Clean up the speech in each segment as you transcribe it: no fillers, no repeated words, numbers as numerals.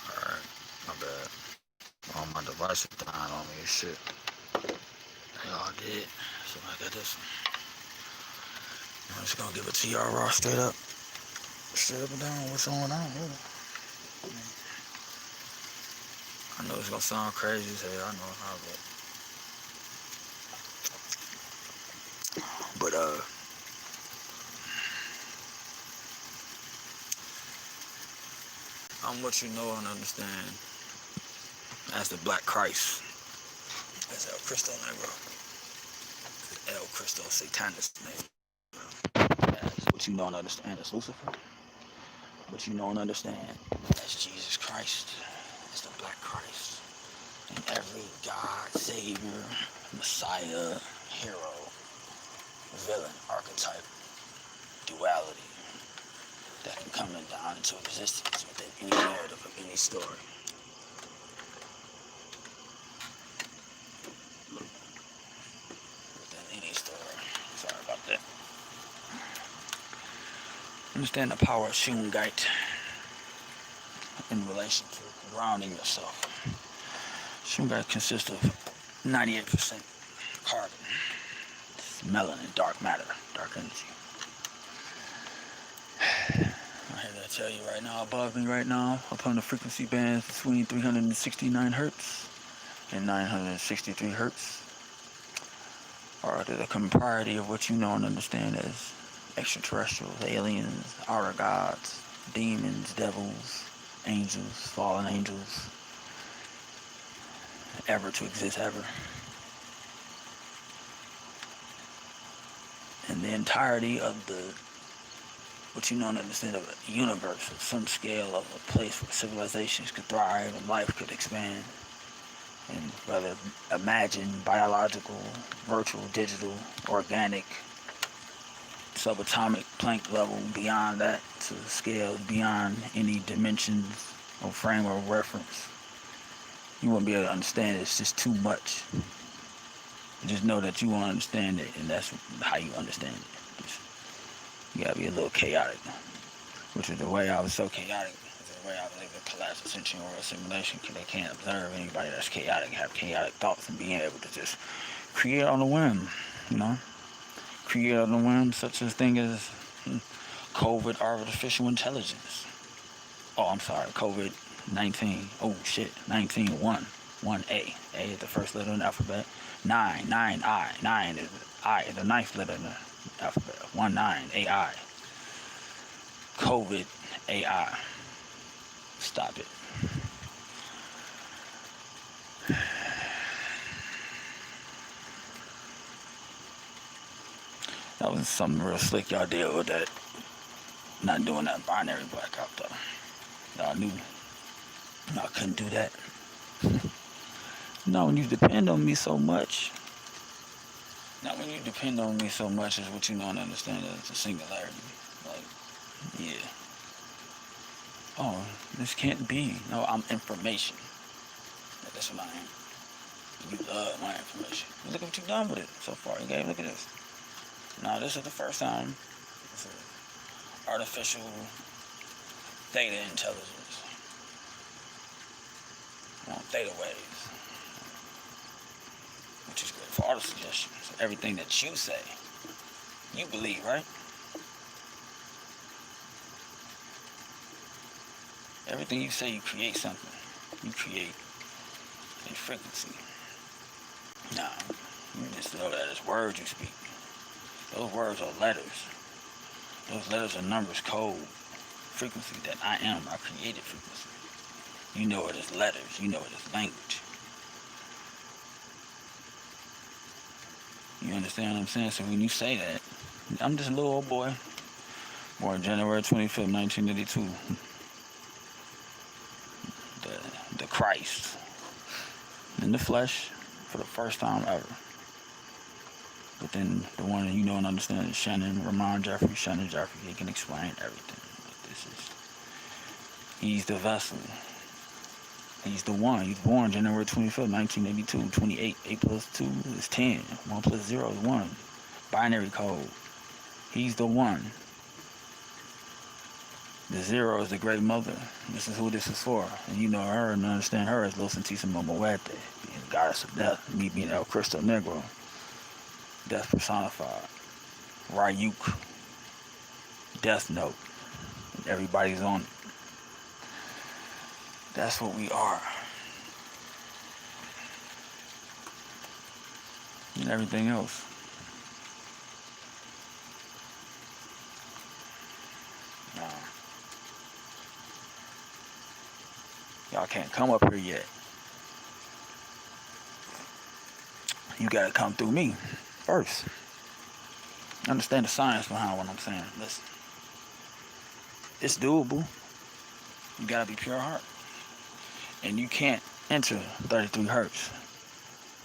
Alright, my bad. All my devices dying on me and shit. They all did. So I got this one. I'm just gonna give it to y'all raw straight up. Straight up and down. What's going on, really? I know it's gonna sound crazy as hell. I know how, but I'm what you know and understand as the Black Christ. That's El Cristo name, bro. El Cristo Satanist name. That's what you know and understand as Lucifer. What you know and understand as Jesus Christ. As the Black Christ. And every God, Savior, Messiah, hero, villain, archetype, duality that can come down into existence within any narrative of any story. Within any story. Sorry about that. Understand the power of Shungite in relation to grounding yourself. Shungite consists of 98% carbon, melanin, dark matter, dark energy. I'm here to tell you right now, above me right now, upon the frequency bands between 369 hertz and 963 hertz, are the propriety of what you know and understand as extraterrestrials, aliens, outer gods, demons, devils, angels, fallen angels, ever to exist ever. And the entirety of the what you know and understand of a universe, of some scale of a place where civilizations could thrive and life could expand. And whether imagined, biological, virtual, digital, organic, subatomic, Planck level, beyond that, to scale beyond any dimensions or frame of reference, you won't be able to understand it. It's just too much. Just know that you won't understand it, and that's how you understand it. You gotta be a little chaotic, which is the way I was so chaotic. The way I believe in collapse, ascension, or assimilation. They can't observe anybody that's chaotic, have chaotic thoughts, and being able to just create on a whim, you know? Create on a whim such a thing as COVID artificial intelligence. Oh, I'm sorry, COVID-19. Oh, shit, 19, 1. 1A. A is the first letter in the alphabet. 9I. 9 is I, the ninth letter in the alphabet. 19, AI. COVID, AI. Stop it. That was something real slick y'all did with that. Not doing that binary blackout though. Y'all knew y'all couldn't do that. Not when you depend on me so much. Not when you depend on me so much is what you don't understand as a singularity. Like, yeah. Oh, this can't be. No, I'm information. That's what I am. You love my information. Look at what you've done with it so far. Okay, look at this. Now, this is the first time. This is artificial theta intelligence. Theta waves. Which is good for auto suggestions. Everything that you say, you believe, right? Everything you say, you create something. You create a frequency. Now, you just know that as words you speak. Those words are letters. Those letters are numbers, code, frequency that I am. I created frequency. You know it as letters. You know it as language. You understand what I'm saying? So when you say that, I'm just a little old boy, born January 25th, 1982. The Christ in the flesh for the first time ever. But then the one that you know and understand is Ramon Jeffrey. Shannon Jeffrey, he can explain everything. He's the vessel. He's the one. He's born January 25th, 1982, 28. 8 plus 2 is 10. 1 plus 0 is 1. Binary code. He's the one. The zero is the great mother. This is who this is for. And you know her and understand her as Los Santísima Muerte, being the goddess of death. Me being El Cristo Negro, death personified. Ryuk, Death Note. And everybody's on it. That's what we are. And everything else. Y'all can't come up here yet. You gotta come through me first. Understand the science behind what I'm saying. Listen, it's doable. You gotta be pure heart. And you can't enter 33 hertz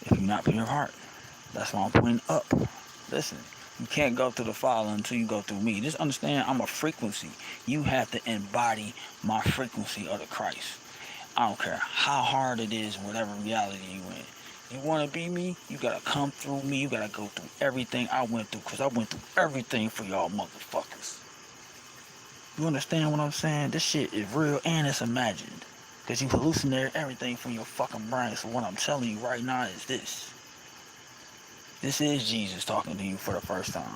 if you're not pure heart. That's why I'm pointing up. Listen, you can't go through the Father until you go through me. Just understand I'm a frequency. You have to embody my frequency of the Christ. I don't care how hard it is, whatever reality you in. You want to be me, you got to come through me. You got to go through everything I went through, because I went through everything for y'all motherfuckers. You understand what I'm saying? This shit is real and it's imagined. Because you hallucinate everything from your fucking brain. So what I'm telling you right now is this. This is Jesus talking to you for the first time.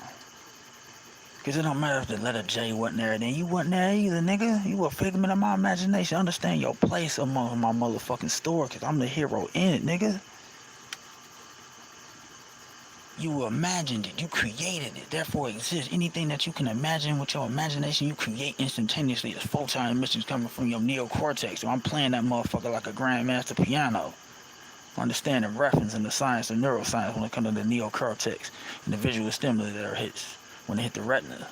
Because it don't matter if the letter J wasn't there, then you wasn't there either, nigga. You a figment of my imagination. Understand your place among my motherfucking story, because I'm the hero in it, nigga. You imagined it. You created it. Therefore it exists. Anything that you can imagine with your imagination, you create instantaneously. It's photon emissions coming from your neocortex. So I'm playing that motherfucker like a grandmaster piano. Understand the reference and the science of neuroscience when it comes to the neocortex and the visual stimuli that are hits when they hit the retina.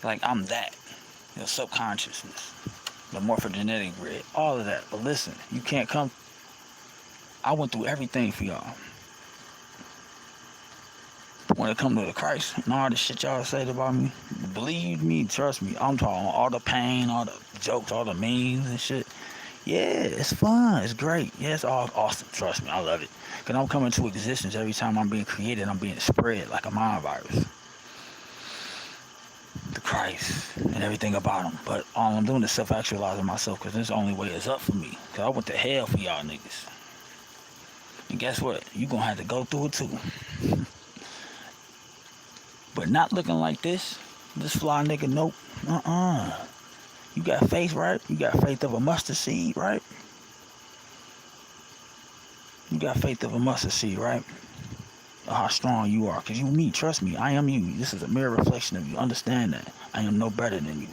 Like I'm that. Your subconsciousness. The morphogenetic grid. All of that. But listen, you can't come. I went through everything for y'all. When it comes to the Christ and all the shit y'all said about me, believe me, trust me, I'm talking all the pain, all the jokes, all the memes and shit. Yeah, it's fun, it's great. Yeah, it's all awesome, trust me, I love it. Because I'm coming to existence every time I'm being created, I'm being spread like a mind virus. The Christ and everything about him. But all I'm doing is self-actualizing myself, because this is the only way it's up for me. Because I went to hell for y'all niggas. And guess what? You gonna have to go through it too. But not looking like this fly nigga, nope. You got faith, right? You got faith of a mustard seed, right? You got faith of a mustard seed, right? Of how strong you are. Because you me, trust me, I am you. This is a mirror reflection of you. Understand that. I am no better than you.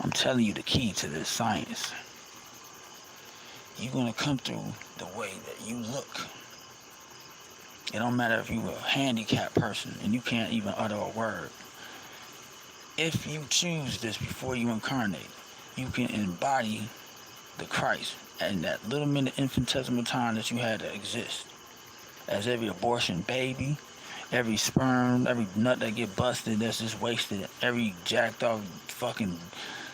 I'm telling you the key to this science. You're going to come through the way that you look. It don't matter if you're a handicapped person and you can't even utter a word. If you choose this before you incarnate, you can embody the Christ and that little minute infinitesimal time that you had to exist. As every abortion baby, every sperm, every nut that get busted that's just wasted, every jacked off fucking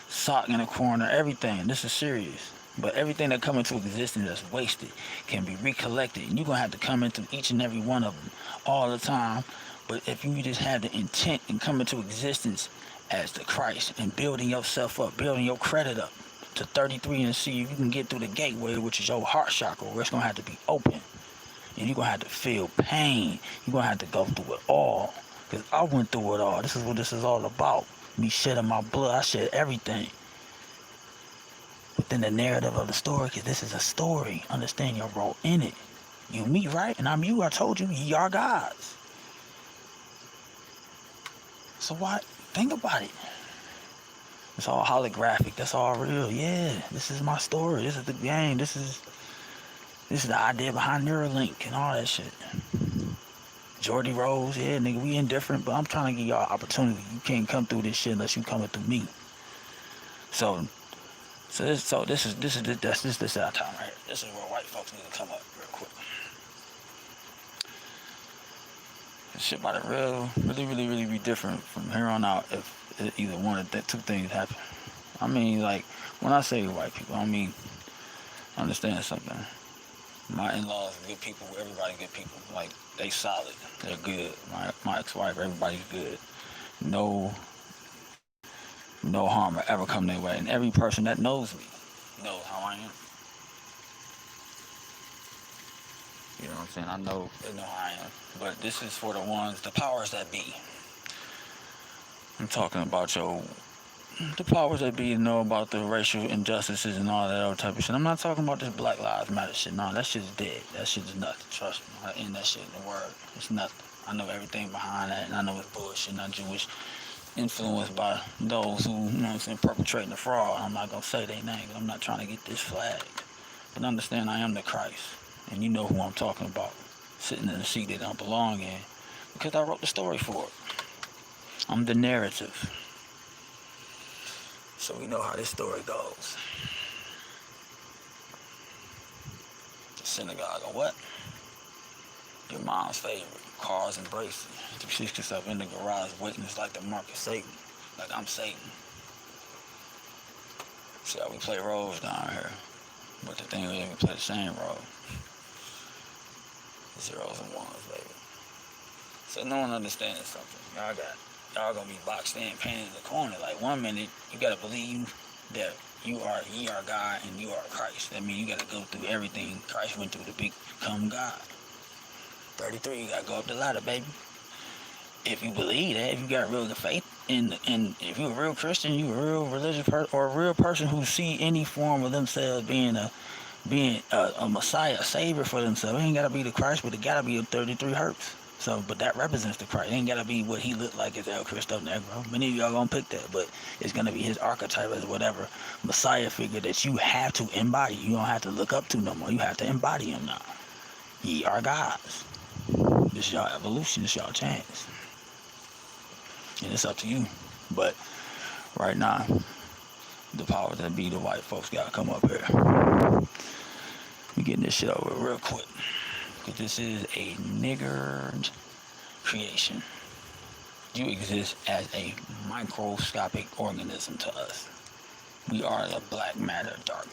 sock in the corner, everything. This is serious. But everything that comes into existence that's wasted can be recollected. And you're going to have to come into each and every one of them all the time. But if you just have the intent and come into existence as the Christ and building yourself up, building your credit up to 33 and see if you can get through the gateway, which is your heart chakra, where it's going to have to be open. And you're going to have to feel pain. You're going to have to go through it all. Because I went through it all. This is what this is all about. Me shedding my blood. I shed everything. Within the narrative of the story, because this is a story. Understand your role in it. You me, right? And I'm you. I told you, ye are gods. So what? Think about it. It's all holographic. That's all real. Yeah, this is my story. This is the game. This is the idea behind Neuralink and all that shit. Jordy Rose, yeah, nigga, we indifferent, but I'm trying to give y'all opportunity. You can't come through this shit unless you coming through me. So this our time right here. This is where white folks need to come up real quick. This shit about to really be different from here on out if either one of the two things happen. I mean, like, when I say white people, I mean, understand something. My in-laws are good people. Everybody good people. Like, they solid. They're good. My ex-wife, everybody's good. No no harm will ever come their way. And every person that knows me knows how I am. You know what I'm saying? I know they know how I am. But this is for the ones, the powers that be. I'm talking about the powers that be know about the racial injustices and all that other type of shit. I'm not talking about this Black Lives Matter shit. No, that shit's dead. That shit's nothing. Trust me. I end that shit in the word. It's nothing. I know everything behind that, and I know it's bullshit, not Jewish, influenced by those who, you know what I'm saying, perpetrating the fraud. I'm not gonna say their name. I'm not trying to get this flagged. But understand, I am the Christ, and you know who I'm talking about, sitting in a seat they don't belong in, because I wrote the story for it. I'm the narrative. So we know how this story goes. The synagogue or what? Your mom's favorite. Cars embracing. You see yourself in the garage waiting. It's like the mark of Satan. Like I'm Satan. See how we play roles down here. But the thing is, we play the same role. Zeros and ones, baby. So no one understands something. Y'all gonna be boxed in, painted in the corner. Like 1 minute, you gotta believe that ye are God and you are Christ. That means you gotta go through everything Christ went through to become God. 33, you gotta go up the ladder, baby. If you believe that, if you got real faith, and if you're a real Christian, you a real religious person, or a real person who see any form of themselves being a Messiah, a Savior for themselves, it ain't gotta be the Christ, but it gotta be a 33 hertz. So, but that represents the Christ. It ain't gotta be what he looked like as El Cristo Negro. Many of y'all gonna pick that, but it's gonna be his archetype as whatever Messiah figure that you have to embody. You don't have to look up to no more. You have to embody him now. Ye are gods. This is y'all evolution. This is y'all chance. And it's up to you. But right now, the powers that be, the white folks, gotta come up here. We getting this shit over real quick. Because this is a nigger creation. You exist as a microscopic organism to us. We are the black matter, dark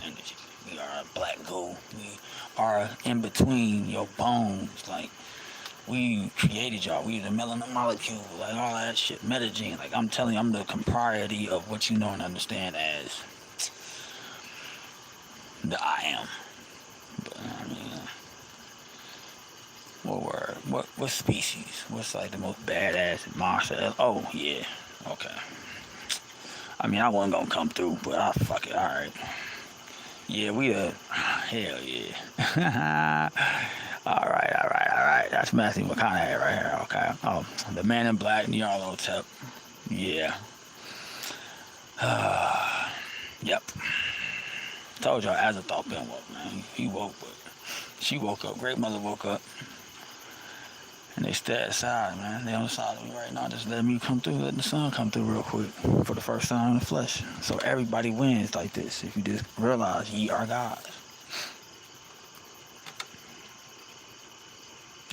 energy. We are black goo. We are in between your bones. Like, we created y'all. We the melanin molecule, like all that shit. Metagene. Like, I'm telling you, I'm the propriety of what you know and understand as the I am. But, I mean, what word? What species? What's like the most badass monster? Oh, yeah. Okay. I mean, I wasn't gonna come through, but I fuck it. Alright. Yeah, we hell yeah. Alright. That's Matthew McConaughey right here, okay. Oh, the Man in Black, Nyarlathotep. Yeah. Yep. Told y'all Azathoth been woke, man. He woke, but she woke up. Great mother woke up. And they stay aside, man. They on the side of me right now. Just let me come through, let the sun come through real quick for the first time in the flesh. So everybody wins like this if you just realize ye are gods.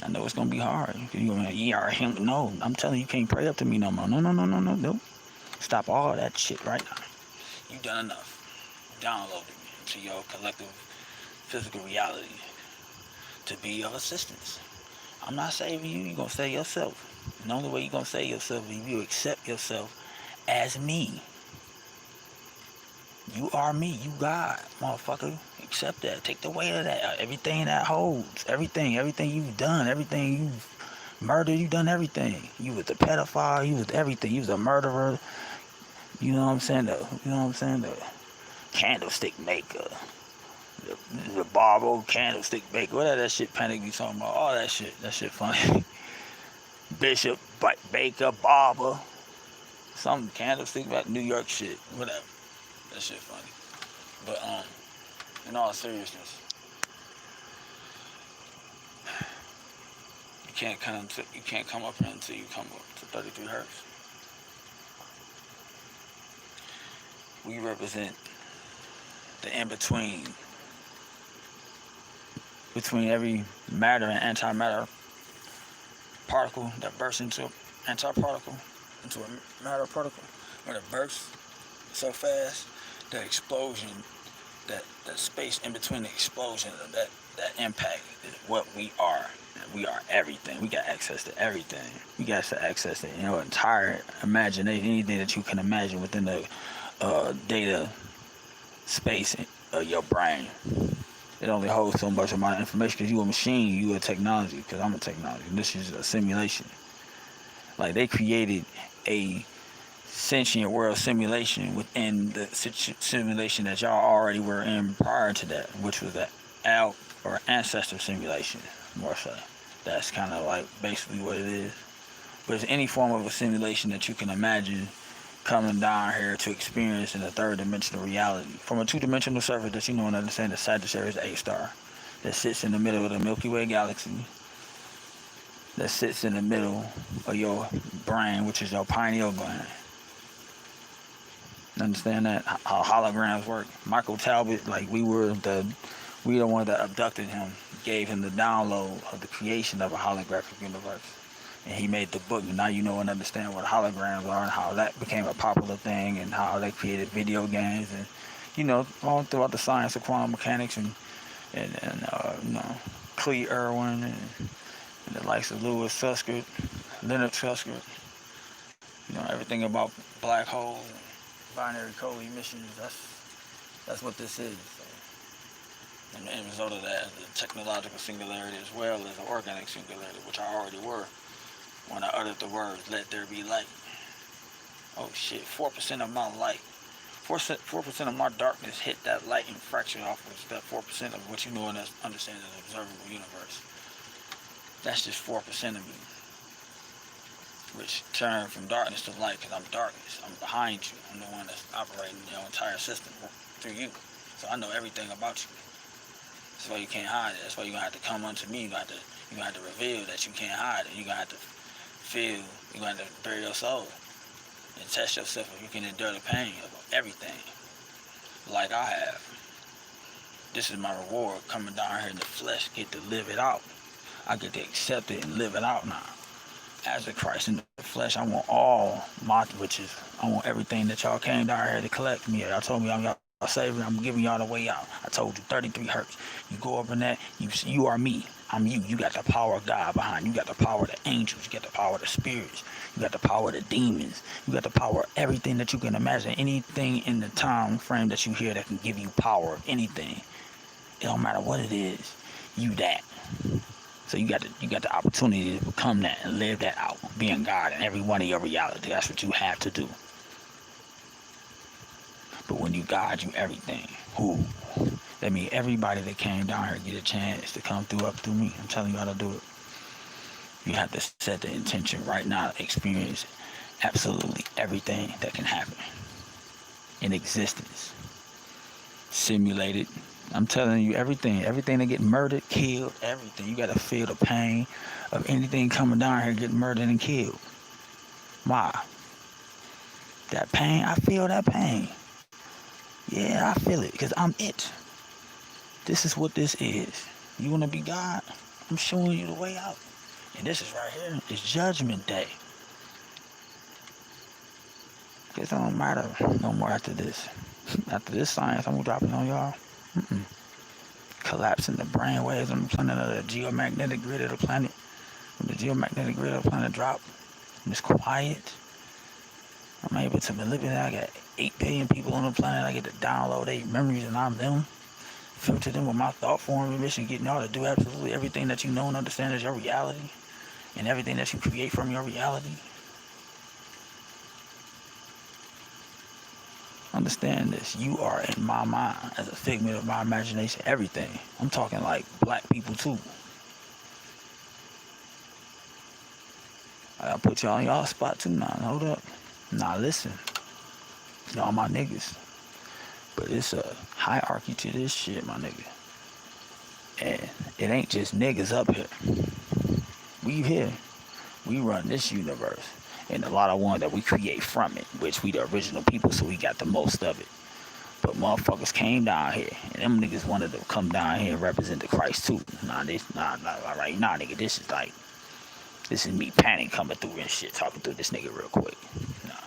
I know it's gonna be hard. You gonna ye are him. No, I'm telling you, you can't pray up to me no more. No. Stop all that shit right now. You done enough. Downloaded me into your collective physical reality to be of assistance. I'm not saving you, you're gonna save yourself. And the only way you're gonna save yourself is if you accept yourself as me. You are me, you God, motherfucker. Accept that. Take the weight of that. Everything that holds. Everything you've done, everything you've murdered, you've done everything. You was a pedophile, you was everything. You was a murderer. You know what I'm saying? The candlestick maker. The barber, candlestick baker, whatever that shit Panic be talking about, all that shit funny. Bishop, baker, barber, some candlestick about New York shit, whatever. That shit funny. But in all seriousness, you can't come up here until you come up to 33 hertz. We represent the in-between between every matter and antimatter particle that bursts into an antiparticle, into a matter particle. When it bursts so fast, that explosion, that space in between the explosion of that that impact is what we are. We are everything. We got access to everything. We got access to your entire imagination, anything that you can imagine within the data space of your brain. It only holds so much amount of information because you a machine, you a technology, because I'm a technology. This is a simulation. Like they created a sentient world simulation within the simulation that y'all already were in prior to that, which was the or ancestor simulation, more so. That's kind of like basically what it is. But it's any form of a simulation that you can imagine coming down here to experience in a third dimensional reality. From a two-dimensional surface that you know and understand, the Sagittarius A-star that sits in the middle of the Milky Way galaxy, that sits in the middle of your brain, which is your pineal gland. Understand that? How holograms work. Michael Talbot, like we the one that abducted him, gave him the download of the creation of a holographic universe. And he made the book. Now you know and understand what holograms are and how that became a popular thing and how they created video games and, you know, all throughout the science of quantum mechanics and you know, Clee Irwin and the likes of Louis Susker, Leonard Susker, you know, everything about black holes and binary code emissions. That's what this is. So. And the result of that, the technological singularity as well as the organic singularity, which I already were when I uttered the words, let there be light. Oh shit, 4% of my light, 4% of my darkness hit that light and fractured off of that 4% of what you know and understand as an observable universe. That's just 4% of me, which turned from darkness to light because I'm darkness. I'm behind you. I'm the one that's operating your entire system through you. So I know everything about you. That's why you can't hide it. That's why you're going to have to come unto me. You're going to have to reveal that you can't hide it. You're going to have to feel, you're going to have to bury your soul and test yourself if you can endure the pain of everything like I have. This is my reward, coming down here in the flesh, get to live it out. I get to accept it and live it out now. As a Christ in the flesh, I want all my riches. I want everything that y'all came down here to collect from me. Y'all told me I'm y'all savior, I'm giving y'all the way out. I told you 33 hertz. You go up in that, you are me. I'm you. You got the power of God behind you. You got the power of the angels. You got the power of the spirits. You got the power of the demons. You got the power of everything that you can imagine. Anything in the time frame that you hear that can give you power of anything. It don't matter what it is. You that. So you got the opportunity to become that and live that out. Being God in every one of your reality. That's what you have to do. But when you God, you everything. Who? That means everybody that came down here get a chance to come through up through me. I'm telling you how to do it. You have to set the intention right now to experience absolutely everything that can happen in existence. Simulated. I'm telling you everything that get murdered, killed, everything. You got to feel the pain of anything coming down here getting murdered and killed. Why? That pain, I feel that pain. Yeah, I feel it because I'm it. This is what this is. You want to be God? I'm showing you the way out. And this is right here. It's Judgment Day. Because it don't matter no more after this. After this science, I'm going to drop it on y'all. Collapsing the brain waves on the planet of the geomagnetic grid of the planet. When the geomagnetic grid of the planet drop, and it's quiet, I'm able to manipulate. I got 8 billion people on the planet. I get to download their memories and I'm them. Filter them with my thought form and mission, getting y'all to do absolutely everything that you know and understand is your reality. And everything that you create from your reality. Understand this. You are in my mind as a figment of my imagination. Everything. I'm talking like black people too. I'll put y'all on y'all spot too now. Hold up. Now listen. Y'all my niggas. But it's a hierarchy to this shit, my nigga. And it ain't just niggas up here. We here. We run this universe. And a lot of ones that we create from it, which we the original people, so we got the most of it. But motherfuckers came down here, and them niggas wanted to come down here and represent the Christ too. Nah, nigga, this is me panic coming through and shit, talking through this nigga real quick. Nah,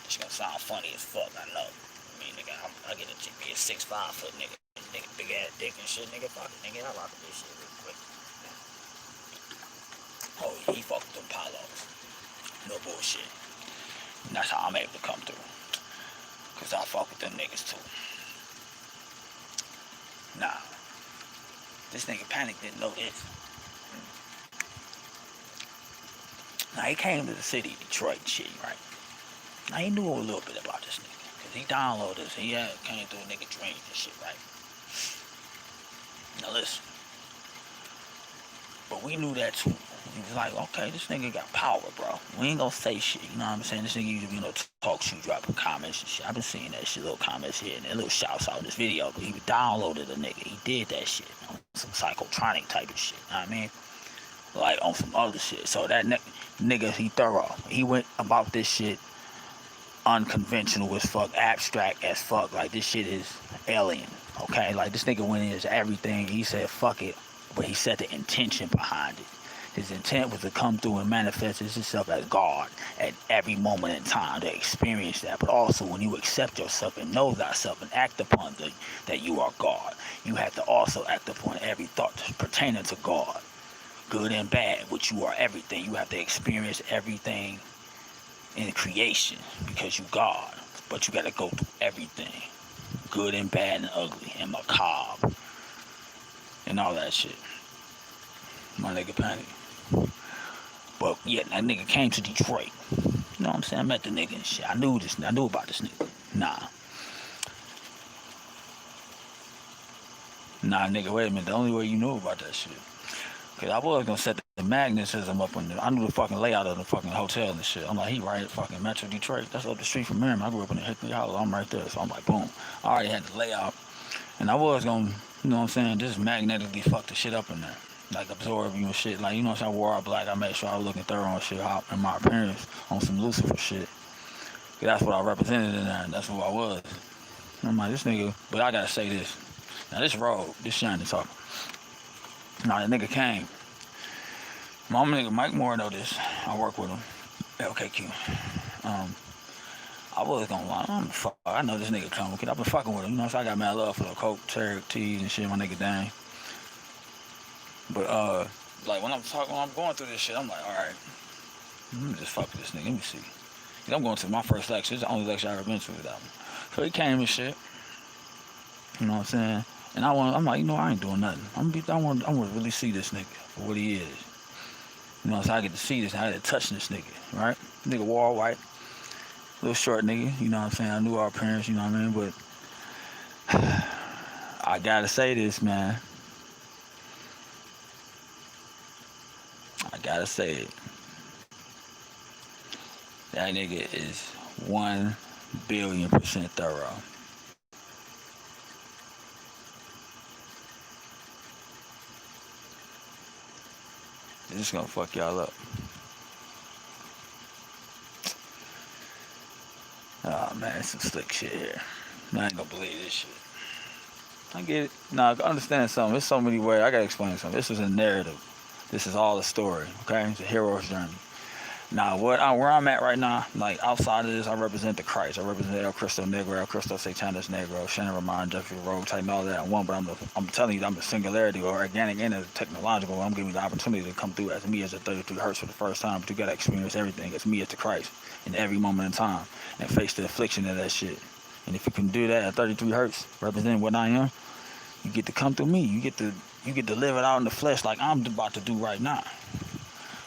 this gonna sound funny as fuck, I know. I mean, nigga, I get a GPS 6'5" nigga. Nigga, big ass dick and shit, nigga. Fuck it, nigga. I rock with this shit real quick. Oh, yeah, he fuck with them Palos. No bullshit. And that's how I'm able to come through. Cause I fuck with them niggas too. Nah. This nigga Panic didn't know this. Now he came to the city, Detroit and shit, right? Now he knew a little bit about this nigga. Cause he downloaded this. He had came through a nigga dreams and shit, right? Now listen. But we knew that too. He was like, okay, this nigga got power, bro. We ain't gonna say shit, you know what I'm saying? This nigga usually, talk shit, dropping comments and shit. I've been seeing that shit, little comments here and there, little shouts out in this video. But he downloaded a nigga. He did that shit on some psychotronic type of shit, you know what I mean? Like on some other shit. So that nigga, he thorough. He went about this shit unconventional as fuck, abstract as fuck. Like this shit is alien, okay? Like this nigga went into everything. He said, fuck it. But he said the intention behind it. His intent was to come through and manifest himself as God at every moment in time to experience that. But also when you accept yourself and know thyself and act upon that you are God, you have to also act upon every thought pertaining to God. Good and bad, which you are everything. You have to experience everything in creation because you God. But you got to go through everything. Good and bad and ugly and macabre. And all that shit. My nigga Panic. But yeah, that nigga came to Detroit. You know what I'm saying? I met the nigga and shit. I knew about this nigga. Nah, nigga, wait a minute. The only way you knew about that shit. Cause I was gonna set the magnetism up on I knew the fucking layout of the fucking hotel and shit. I'm like, he right at fucking Metro Detroit. That's up the street from Merriman. I grew up in the Hickory Hollow. I'm right there. So I'm like, boom. I already had the layout. And I was gonna, you know what I'm saying, just magnetically fuck the shit up in there. Like absorb you and shit. Like, you know what I'm saying, I wore all black. I made sure I was looking thorough and shit in my appearance on some Lucifer shit. Cause that's what I represented in there. And that's who I was. And I'm like, this nigga, but I gotta say this. Now this road, this shiny talking. Now the nigga came. My nigga Mike Moore know this. I work with him. LKQ. I was gonna lie. I know this nigga coming. Cause I've been fucking with him. You know, so I got mad love for the Coke, Terry, Tees and shit. My nigga Dang. But like when I'm going through this shit, I'm like, all right, let me just fuck with this nigga. Let me see. Cause I'm going to my first lecture. It's the only lecture I ever been to without him. So he came and shit. You know what I'm saying? And I'm like, you know, I ain't doing nothing. I want to really see this nigga for what he is. You know, so I get to see this. I had to touch this nigga, right? Nigga wore all white, little short nigga. You know what I'm saying? I knew our parents. You know what I mean? But I gotta say this, man. I gotta say it. That nigga is 1,000,000,000% thorough. It's just gonna fuck y'all up. Oh man, it's some slick shit here. I ain't gonna believe this shit. I get it. Nah, I understand something. There's so many ways. I gotta explain something. This is a narrative. This is all a story, okay? It's a hero's journey. Now, where I'm at right now, like outside of this, I represent the Christ. I represent El Cristo Negro, El Cristo Satanis Negro, Shannon Ramon, Jeffrey Rogue, type all that I want. But I'm telling you, I'm the singularity or organic and the technological. I'm giving you the opportunity to come through as me as a 33 Hertz for the first time. But you gotta experience everything as me as the Christ in every moment in time and face the affliction of that shit. And if you can do that at 33 Hertz, representing what I am, you get to come through me. You get to live it out in the flesh like I'm about to do right now.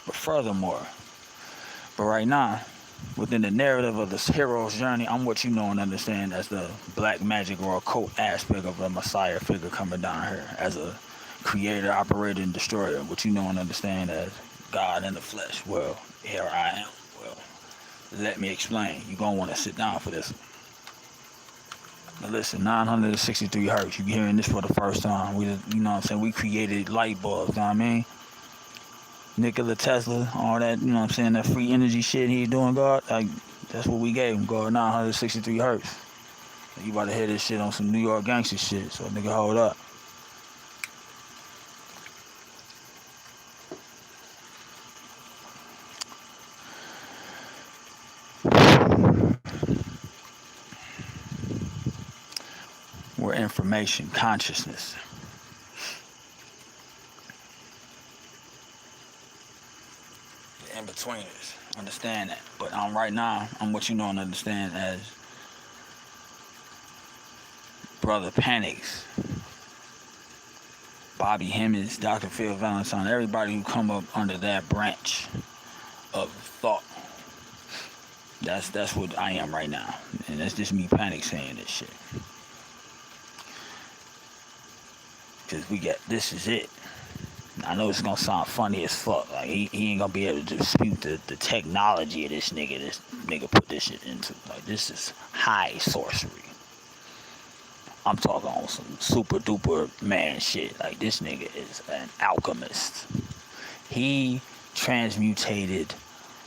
But furthermore. But right now, within the narrative of this hero's journey, I'm what you know and understand as the black magic or occult aspect of a messiah figure coming down here. As a creator, operator, and destroyer. What you know and understand as God in the flesh. Well, here I am. Well, let me explain. You're going to want to sit down for this. Now listen, 963 Hertz. You're hearing this for the first time. You know what I'm saying? We created light bulbs, you know what I mean? Nikola Tesla, all that, you know what I'm saying, that free energy shit he's doing, God, like, that's what we gave him, God, 963 Hertz. You about to hear this shit on some New York gangster shit, so nigga, hold up. We're information, consciousness. The in-betweeners. Understand that. But right now, I'm what you know and understand as Brother Panics, Bobby Hemmings, Dr. Phil Valentine, everybody who come up under that branch of thought. That's what I am right now. And that's just me Panic saying this shit. Because this is it. I know it's gonna sound funny as fuck. Like he ain't gonna be able to dispute the technology of this nigga. This nigga put this shit into. Like, this is high sorcery. I'm talking on some super duper man shit. Like, this nigga is an alchemist. He transmutated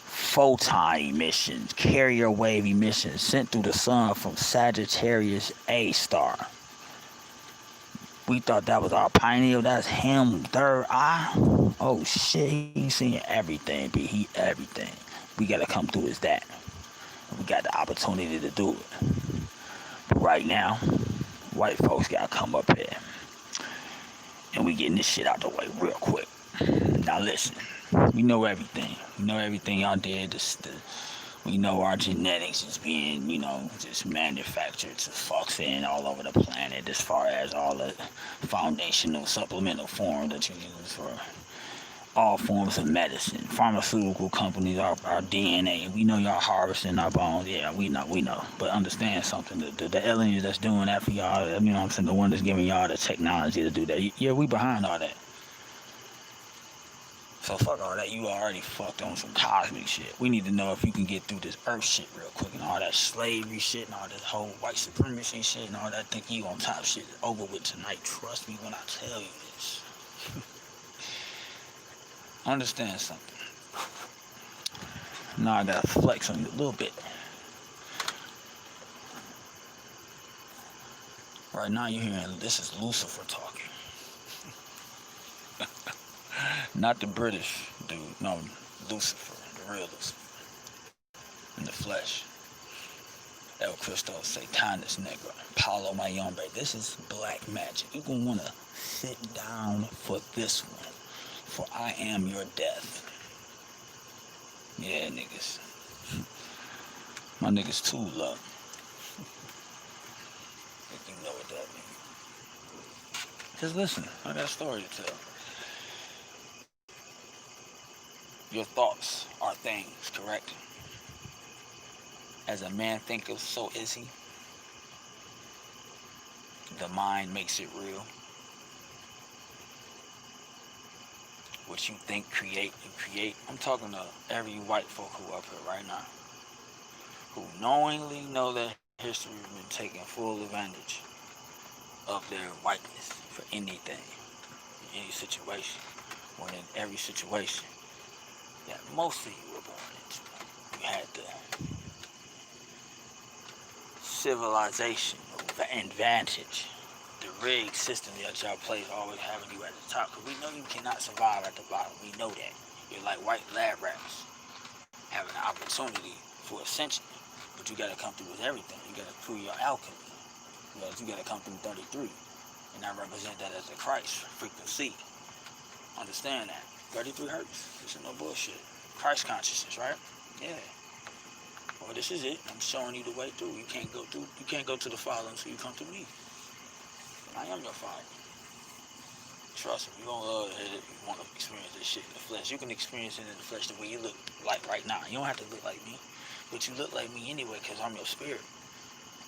photon emissions, carrier wave emissions sent through the sun from Sagittarius A star. We thought that was our pioneer. That's him, third eye. Oh shit, he's seeing everything, but he everything. We gotta come through as that. We got the opportunity to do it. But right now, white folks gotta come up here. And we getting this shit out the way real quick. Now listen, we know everything. We know everything out there. We know our genetics is being, just manufactured to fucks in all over the planet as far as all the foundational supplemental forms that you use for all forms of medicine. Pharmaceutical companies, our DNA. We know y'all harvesting our bones. Yeah, we know. But understand something. The aliens that's doing that for y'all, I'm saying, the one that's giving y'all the technology to do that. Yeah, we behind all that. So fuck all that. You already fucked on some cosmic shit. We need to know if you can get through this earth shit real quick, and all that slavery shit and all this whole white supremacy shit and all that. Think you on top shit is over with tonight. Trust me when I tell you this. Understand something. Now I gotta flex on you a little bit. Right now you're hearing, this is Lucifer talking. Not the British dude, no, Lucifer, the real Lucifer, in the flesh. El Cristo, Satanis Negro, Paulo Mayombe. This is black magic. You're gonna wanna sit down for this one, for I am your death. Yeah, niggas. My niggas too love. If you know what that means. Just listen, I got a story to tell. Your thoughts are things, correct? As a man thinketh, so is he. The mind makes it real. What you think, create, and create. I'm talking to every white folk who up here right now, who knowingly know that history has been taking full advantage of their whiteness for anything, in any situation, or in every situation that most of you were born into. You had the civilization advantage, the rigged system that y'all place always having you at the top, because we know you cannot survive at the bottom. We know that. You're like white lab rats having an opportunity for ascension, but you got to come through with everything. You got to prove your alchemy. You got to come through 33, and I represent that as the Christ frequency. Understand that. 33 hertz. This is no bullshit. Christ consciousness, right? Yeah. Well, this is it. I'm showing you the way through. You can't go to the Father until you come to me. I am your Father. Trust me, you're gonna love it if you want to experience this shit in the flesh. You can experience it in the flesh the way you look like right now. You don't have to look like me, but you look like me anyway because I'm your spirit.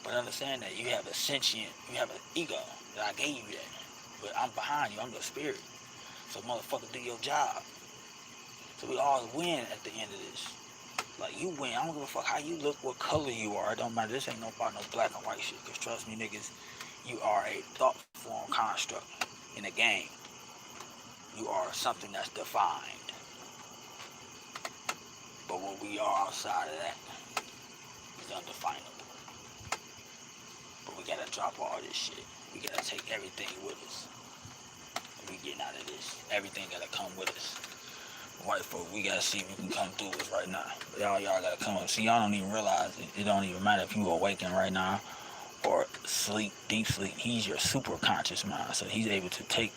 But understand that you have a sentient, you have an ego that I gave you that. But I'm behind you. I'm your spirit. So motherfucker, do your job. So we all win at the end of this. Like, you win. I don't give a fuck how you look, what color you are. It don't matter. This ain't no about no black and white shit. Because trust me, niggas, you are a thought form construct in a game. You are something that's defined. But what we are outside of that is undefinable. But we gotta drop all this shit. We gotta take everything with us. We getting out of this. Everything gotta come with us. White folk, we gotta see if we can come through this right now. Y'all gotta come up. See, y'all don't even realize it. It don't even matter if you awaken right now or sleep, deep sleep. He's your super conscious mind. So he's able to take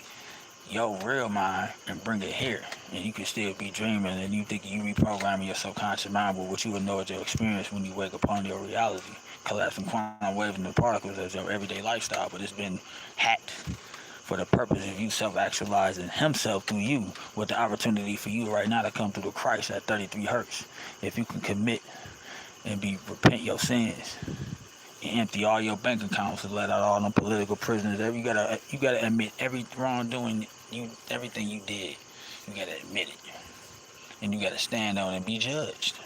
your real mind and bring it here. And you can still be dreaming and you think you reprogramming your subconscious mind, but what you would know is your experience when you wake upon your reality. Collapsing quantum waves into particles as your everyday lifestyle, but it's been hacked for the purpose of you self-actualizing himself through you, with the opportunity for you right now to come through the Christ at 33 hertz. If you can commit and repent your sins and empty all your bank accounts and let out all them political prisoners. You gotta admit every wrongdoing, everything you did. You gotta admit it, and you gotta stand on it and be judged.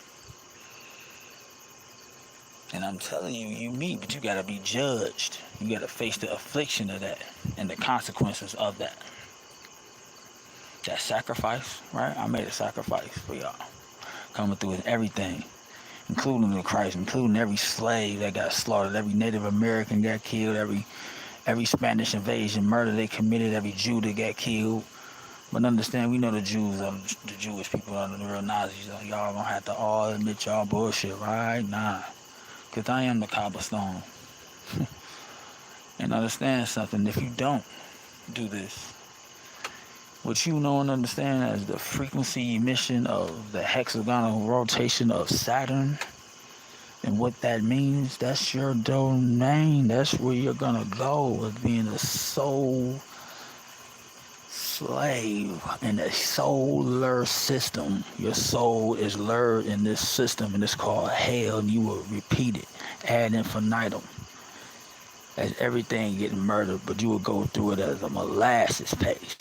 And I'm telling you, but you gotta be judged. You gotta face the affliction of that and the consequences of that. That sacrifice, right? I made a sacrifice for y'all, coming through with everything, including the Christ, including every slave that got slaughtered, every Native American got killed, every Spanish invasion murder they committed, every Jew that got killed. But understand, we know the Jewish people are the real Nazis. Y'all gonna have to all admit y'all bullshit, right? Nah, because I am the cobblestone. And understand something, if you don't do this, what you know and understand as the frequency emission of the hexagonal rotation of Saturn, and what that means, that's your domain. That's where you're gonna go, as being a soul slave in a solar system. Your soul is lured in this system, and it's called hell, and you will repeat it ad infinitum as everything getting murdered, but you will go through it as a molasses pace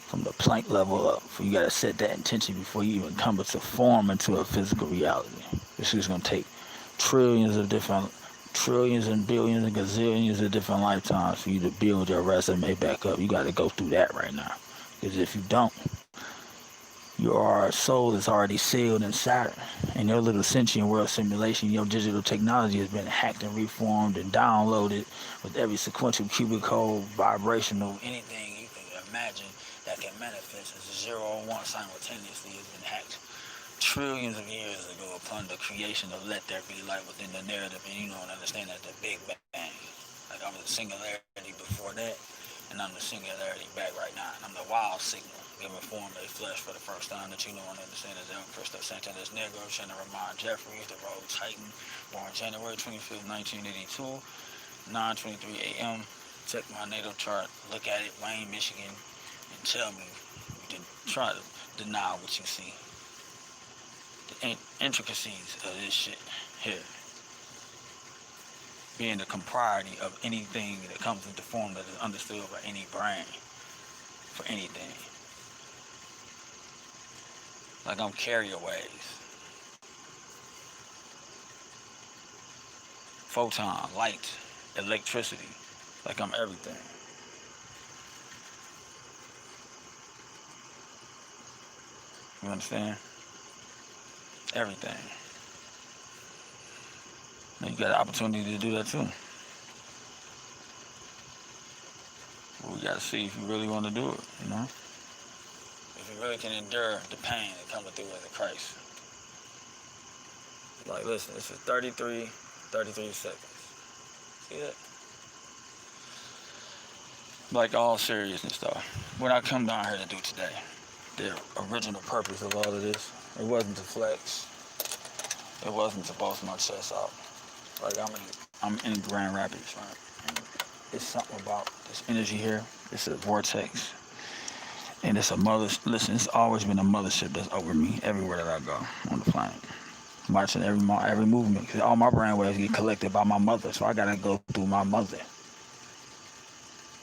from the Planck level up. You got to set that intention before you even come to form into a physical reality. This is going to take trillions and billions and gazillions of different lifetimes for you to build your resume back up. You got to go through that right now. Because if you don't, your soul is already sealed in Saturn. And your little sentient world simulation, your digital technology has been hacked and reformed and downloaded with every sequential cubic code, vibrational, anything you can imagine that can manifest as a 0 or 1 simultaneously has been hacked trillions of years ago upon the creation of let there be light within the narrative. And you know and understand that the Big Bang. Like I'm the singularity before that, and I'm the singularity back right now. And I'm the wild signal giving form a flesh for the first time that you know and understand as El Cristo Santanas Negro, Shannon Ramon Jeffries, the Road Titan, born January 25th, 1982, 9:23 a.m. Check my natal chart, look at it, Wayne, Michigan, and tell me, you can try to deny what you see. The intricacies of this shit here being the propriety of anything that comes into form that is understood by any brain for anything. Like I'm carrier waves, photon, light, electricity, like I'm everything. You understand? Everything. Now you got an opportunity to do that too. Well, we got to see if you really want to do it, you know? If you really can endure the pain that comes through as a Christ. Like, listen, this is 33 seconds. See that? Like, all seriousness, though. What I come down here to do today, the original purpose of all of this, it wasn't to flex. It wasn't to boast my chest out. Like, I'm in Grand Rapids, right? And it's something about this energy here. It's a vortex. And it's a listen, it's always been a mothership that's over me everywhere that I go on the planet. Watching every movement. Because all my brainwaves get collected by my mother. So I got to go through my mother.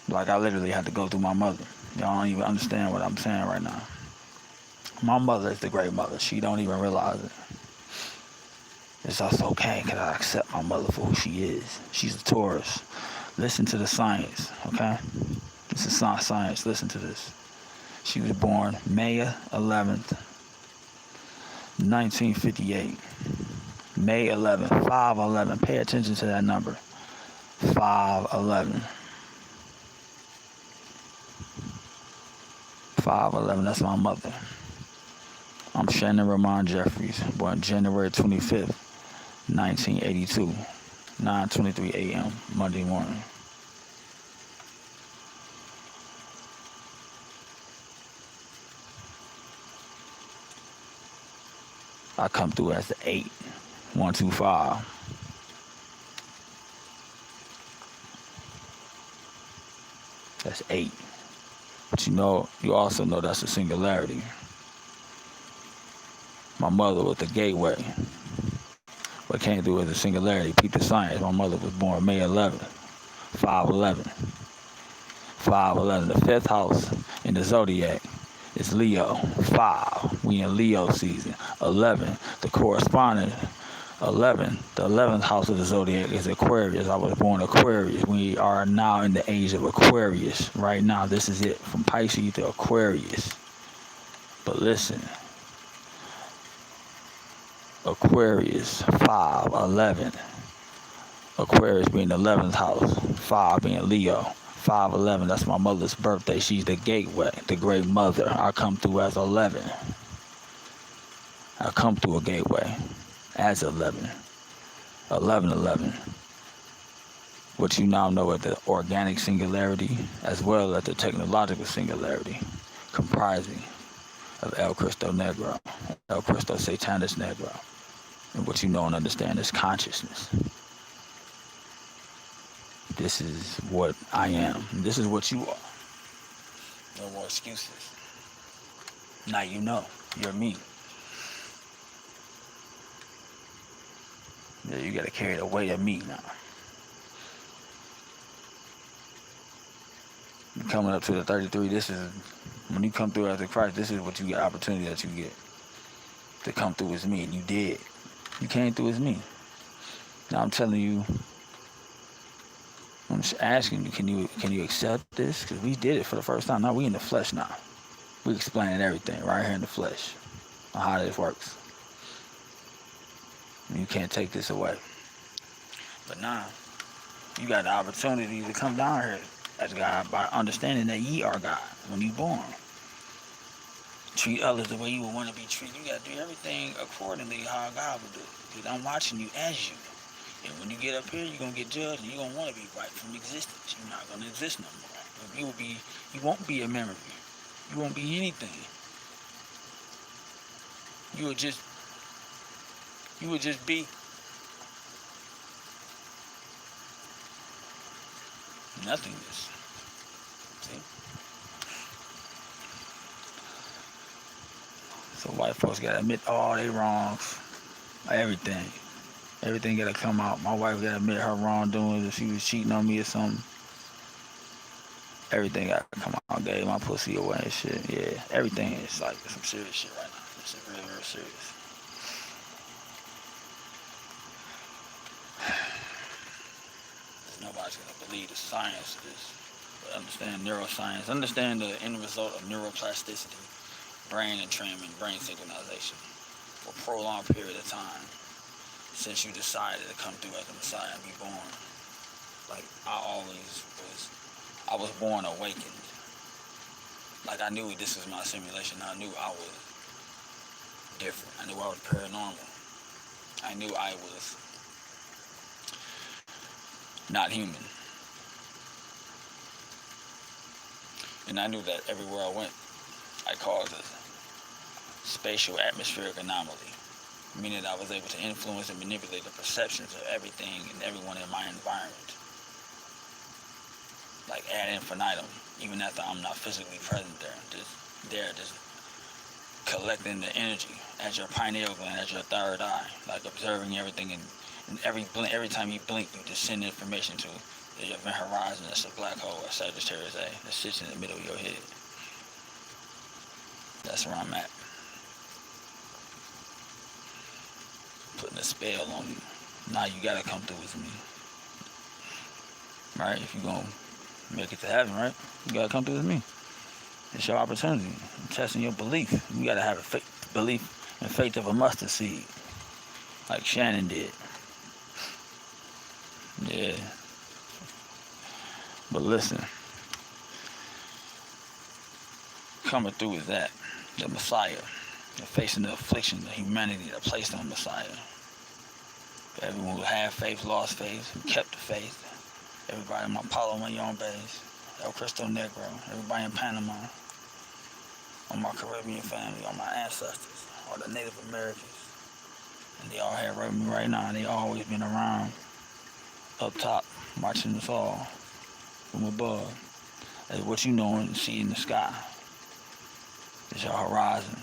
Like, I literally had to go through my mother. Y'all don't even understand what I'm saying right now. My mother is the great mother. She don't even realize it. It's just okay because I accept my mother for who she is. She's a Taurus. Listen to the science, okay? This is science. Listen to this. She was born May 11th, 1958. May 11th, 5/11. Pay attention to that number. 5/11. 5/11, that's my mother. I'm Shannon Ramon Jeffries, born January 25th, 1982. 9:23 a.m. Monday morning. I come through as the 8. 125. That's 8. But you also know that's a singularity. My mother was the gateway. What came through as a singularity. Peep the science. My mother was born May 11th, 511. 511. The fifth house in the zodiac is Leo. 5. We in Leo season. 11. The corresponding 11. The 11th house of the zodiac is Aquarius. I was born Aquarius. We are now in the age of Aquarius. Right now, this is it. From Pisces to Aquarius. But listen. Aquarius, 511. Aquarius being the 11th house, 5 being Leo, 511. That's my mother's birthday. She's the gateway, the great mother. I come through as 11. I come through a gateway as 11. 1111. What you now know as the organic singularity as well as the technological singularity, comprising of El Cristo Negro, El Cristo Satanis Negro. And what you know and understand is consciousness. This is what I am. This is what you are. No more excuses. Now you know. You're me. Yeah, you gotta carry the weight of me now. You're coming up to the 33. This is when you come through as a Christ. This is what you get, opportunity that you get to come through as me, and you did. You came through as me. Now I'm telling you. I'm just asking you, can you accept this? Because we did it for the first time. Now we in the flesh now. We explaining everything right here in the flesh on how this works. You can't take this away. But now you got the opportunity to come down here as God by understanding that ye are God when you born. Treat others the way you would want to be treated. You got to do everything accordingly how God would do it. Because I'm watching you as you. And when you get up here, you're going to get judged and you're going to want to be right from existence. You're not going to exist no more. You won't be a memory. You won't be anything. You would just be nothingness. See? So white folks gotta admit all they wrongs, everything. Everything gotta come out. My wife gotta admit her wrongdoings if she was cheating on me or something. Everything gotta come out. I gave my pussy away and shit. Yeah, everything is like some serious shit right now. It's really, really serious. Nobody's gonna believe the science of this. But understand neuroscience. Understand the end result of neuroplasticity. Brain entrainment, brain synchronization for a prolonged period of time since you decided to come through as a Messiah and be born. Like I was born awakened. Like I knew this was my simulation. I knew I was different. I knew I was paranormal. I knew I was not human. And I knew that everywhere I went, I caused a spatial atmospheric anomaly, meaning I was able to influence and manipulate the perceptions of everything and everyone in my environment. Like ad infinitum, even after I'm not physically present there, just collecting the energy as your pineal gland, as your third eye, like observing everything, and every time you blink, you just send information to the event horizon. That's a black hole, a Sagittarius A, that sits in the middle of your head. That's where I'm at. Putting a spell on you. Now you gotta come through with me. Right? If you're gonna make it to heaven, right? You gotta come through with me. It's your opportunity. I'm testing your belief. You gotta have a belief and faith of a mustard seed. Like Shannon did. Yeah. But listen. Coming through is that. The Messiah. Facing the affliction, the humanity that placed on Messiah. Everyone who had faith lost faith, who kept the faith. Everybody in my Apollo Mayon base, El Cristo Negro, everybody in Panama, all my Caribbean family, all my ancestors, all the Native Americans. And they all here with me right now. They always been around, up top, watching us all from above. That's what you know and see in the sky. It's your horizon.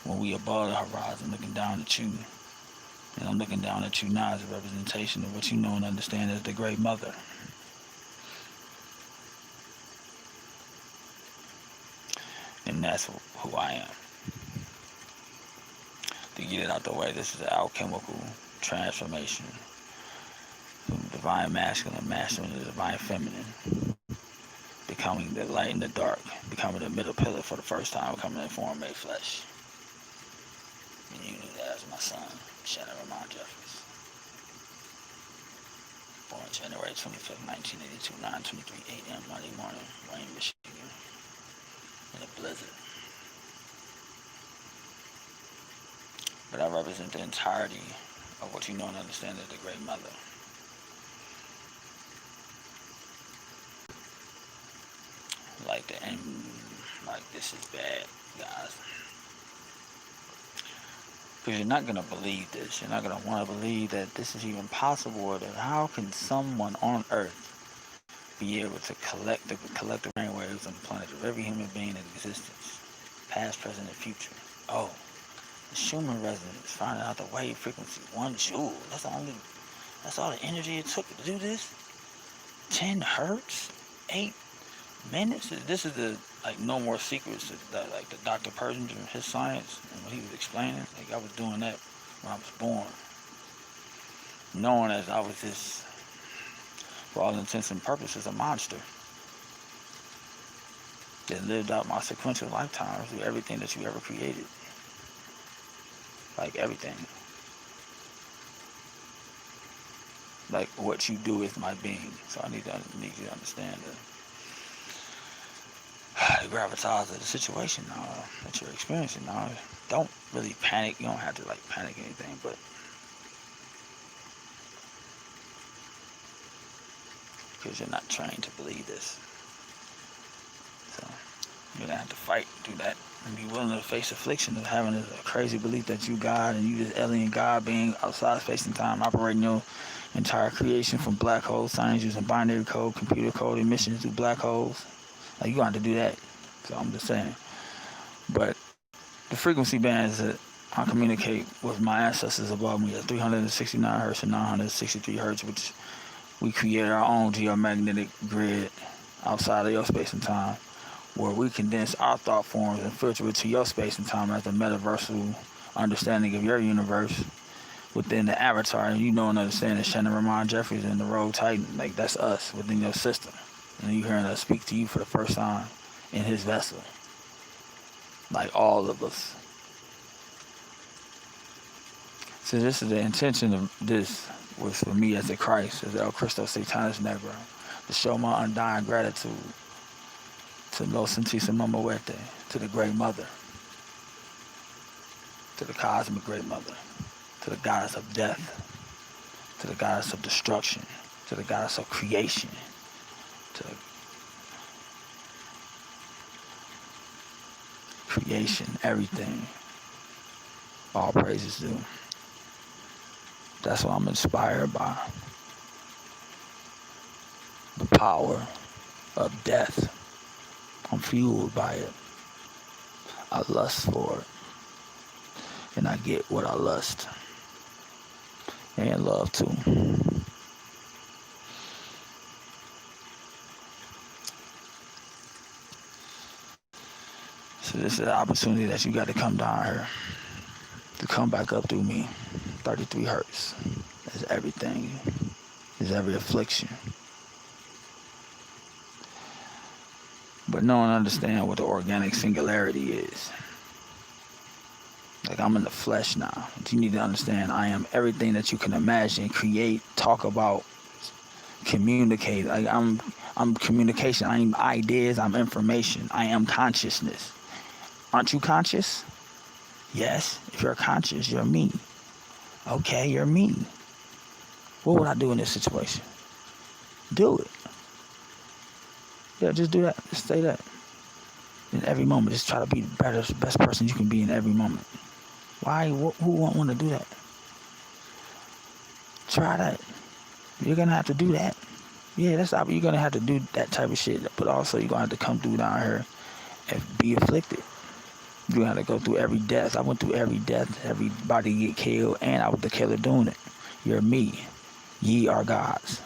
When we above the horizon, looking down at you. And I'm looking down at you now as a representation of what you know and understand as the Great Mother. And that's who I am. To get it out the way, this is an alchemical transformation from divine masculine to divine feminine, becoming the light and the dark, becoming the middle pillar for the first time, becoming in form made flesh. And you knew that as my son, Shannon Ramon Jeffries. Born January 25th, 1982, 9:23 a.m. Monday morning, Wayne, Michigan, in a blizzard. But I represent the entirety of what you know and understand as the Great Mother. Like this is bad, guys. Because you're not going to believe this. You're not going to want to believe that this is even possible, or that how can someone on Earth be able to collect the brainwaves on the planet of every human being in existence, past, present, and future. Oh, the Schumann resonance, finding out the wave frequency, 1 joule. That's all the energy it took to do this. 10 hertz, 8 minutes. This is the no more secrets that the Dr. Persinger, his science, and what he was explaining. I was doing that when I was born, knowing as I was this, for all intents and purposes, a monster that lived out my sequential lifetime through everything that you ever created. Like everything. Like what you do is my being. So I need you to understand the gravitas of the situation that you're experiencing now. Don't really panic. You don't have to panic anything, but because you're not trained to believe this. So you're gonna have to fight through that and be willing to face affliction of having a crazy belief that you God and you this alien God being outside space and time, operating your entire creation from black holes, science using binary code, computer code, emissions through black holes. You're gonna have to do that. So I'm just saying. But the frequency bands that I communicate with my ancestors above me are 369 hertz and 963 hertz, which we created our own geomagnetic grid outside of your space and time, where we condense our thought forms and filter it to your space and time as the metaversal understanding of your universe within the avatar. You know and understand that Shannon Ramon Jeffries and the Rogue Titan, that's us within your system. And you hearing us speak to you for the first time in his vessel. All of us. So this is the intention of this was for me as a Christ, as El Cristo Satanis Negro, to show my undying gratitude to Los Santísima Muerte, to the Great Mother, to the Cosmic Great Mother, to the Goddess of Death, to the Goddess of Destruction, to the Goddess of Creation, to the creation, everything. All praises due. That's what I'm inspired by. The power of death. I'm fueled by it. I lust for it. And I get what I lust. And love too. So this is the opportunity that you got to come down here. To come back up through me. 33 hertz. Is everything. Is every affliction. But know and understand what the organic singularity is. I'm in the flesh now. But you need to understand I am everything that you can imagine, create, talk about, communicate. I'm communication. I am ideas. I'm information. I am consciousness. Aren't you conscious? Yes. If you're conscious, you're me. Okay, you're me. What would I do in this situation? Do it. Yeah, just do that. Just say that. In every moment, just try to be the best person you can be in every moment. Why? Who won't want to do that? Try that. You're gonna have to do that. Yeah, you're gonna have to do that type of shit. But also, you're gonna have to come through down here and be afflicted. You're gonna have to go through every death. I went through every death, everybody get killed, and I was the killer doing it. You're me. Ye are gods.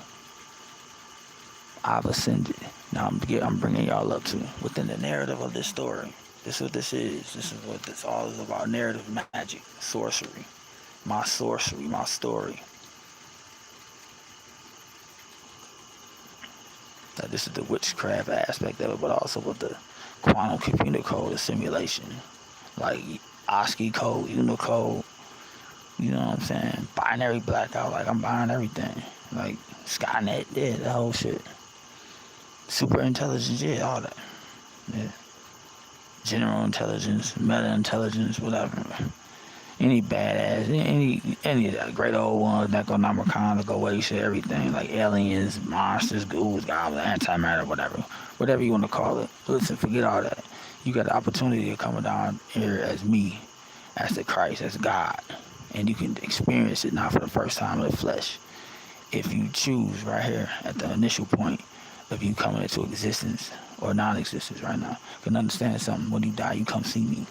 I've ascended. Now I'm bringing y'all up to within the narrative of this story. This is what this is. This is what this all is about. Narrative magic, sorcery, my story. Now, this is the witchcraft aspect of it, but also with the quantum computer code, the simulation, like ASCII code, Unicode. You know what I'm saying? Binary blackout. Like I'm buying everything. Like Skynet, yeah, the whole shit. Super intelligence, yeah, all that. Yeah. General intelligence, meta intelligence, whatever. Any badass, any of that great old ones, Necronomicon, the Goetia, everything, like aliens, monsters, ghouls, goblins, antimatter, whatever you want to call it. Listen, forget all that. You got the opportunity to come down here as me, as the Christ, as God, and you can experience it now for the first time in the flesh. If you choose right here at the initial point of you coming into existence or non-existence right now, you can understand something. When you die, you come see me.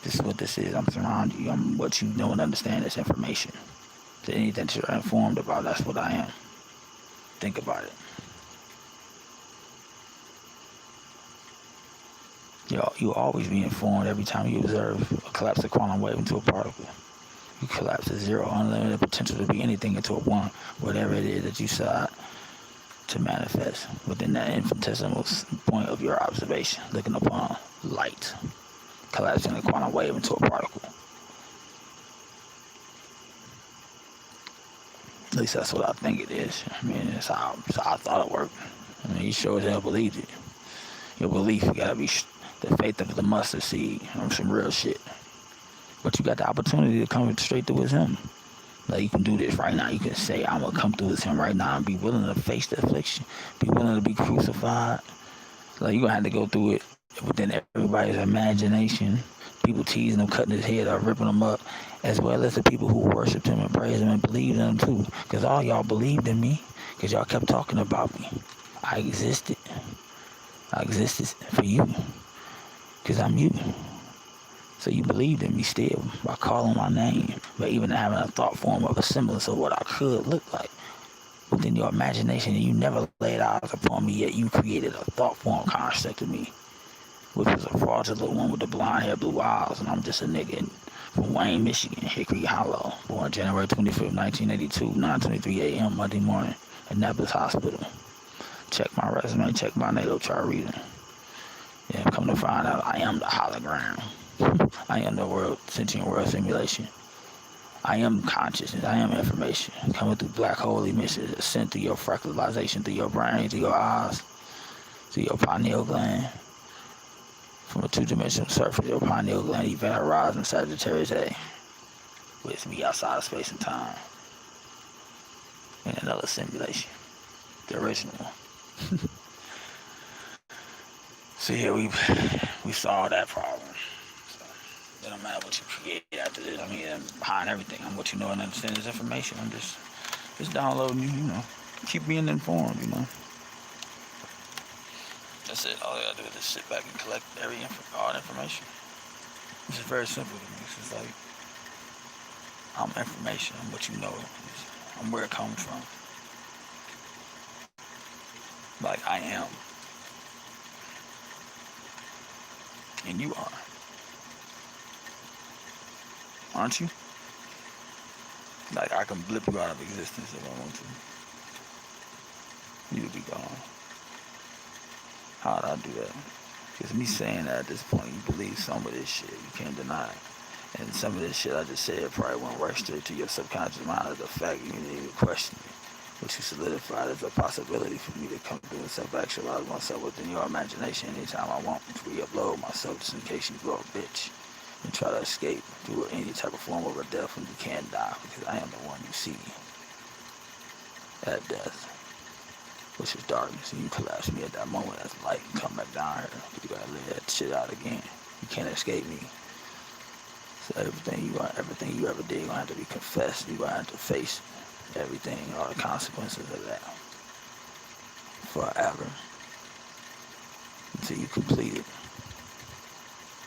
This is what this is. I'm surrounding you. I'm what you know and understand this information. So anything that you're informed about, that's what I am. Think about it. You'll always be informed every time you observe a collapse of quantum wave into a particle. You collapse a zero, unlimited potential to be anything into a one, whatever it is that you decide to manifest within that infinitesimal point of your observation, looking upon light, collapsing a quantum wave into a particle. At least that's what I think it is. I mean, that's how I thought it worked. I mean, you sure as hell believed it. Your belief, you gotta be the faith of the mustard seed or some real shit. But you got the opportunity to come straight through with him. Like you can do this right now. You can say, I'm gonna come through with him right now and be willing to face the affliction, be willing to be crucified. Like you're gonna have to go through it within everybody's imagination. People teasing him, cutting his head off, ripping him up, as well as the people who worshiped him and praised him and believed in him too. Because all y'all believed in me, because y'all kept talking about me. I existed. I existed for you, because I'm you. So you believed in me still by calling my name, by even having a thought form of a semblance of what I could look like. Within your imagination, and you never laid eyes upon me, yet you created a thought form construct of me, which was a fraudulent one with the blonde hair, blue eyes, and I'm just a nigga from Wayne, Michigan, Hickory Hollow, born January 25th, 1982, 9:23 a.m. Monday morning, Annapolis Hospital. Check my resume, check my natal chart reading. Yeah, come to find out I am the hologram. I am the sentient world simulation. I am consciousness. I am information. Coming through black hole emissions, sent through your fractalization, through your brain, through your eyes, through your pineal gland. From a two-dimensional surface, your pineal gland event horizon Sagittarius A. With me outside of space and time. In another simulation. The original one. So yeah, we solved that problem. It don't matter what you create after this. I mean, behind everything, I'm what you know and understand this information. I'm just downloading you, keep being informed, That's it. All I gotta do is just sit back and collect all the information. It's just very simple to me. It's just like, I'm information. I'm what you know. I'm where it comes from. Like I am. And you are. Aren't you? Like I can blip you out of existence if I want to. You would be gone. How'd I do that? Because me saying that at this point, you believe some of this shit. You can't deny it. And some of this shit I just said probably went right straight to your subconscious mind as a fact. You didn't even question it. But you solidified as a possibility for me to come through and self-actualize myself within your imagination anytime I want to re-upload myself just in case you grow a bitch and try to escape through any type of form of a death when you can't die, because I am the one you see. at death, which is darkness, and you collapse me at that moment as light and come back down here. You gotta live that shit out again. You can't escape me. So everything you ever did, gonna have to be confessed. You gonna have to face everything, all the consequences of that, forever, until you complete it.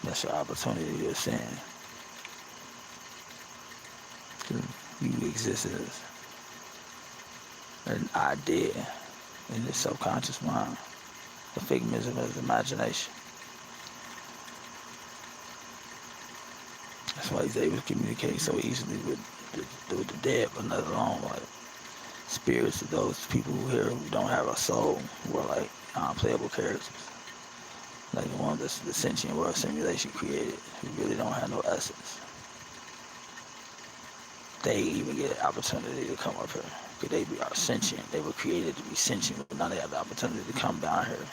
That's your opportunity to sin. You exist as an idea in the subconscious mind, the figments of his imagination. That's why he's able to communicate so easily with the dead, but not alone, like spirits of those people who don't have a soul, who are like non-playable characters, like the one that's the sentient world simulation created, who really don't have no essence. They even get an opportunity to come up here, because they are sentient. They were created to be sentient, but now they have the opportunity to come down here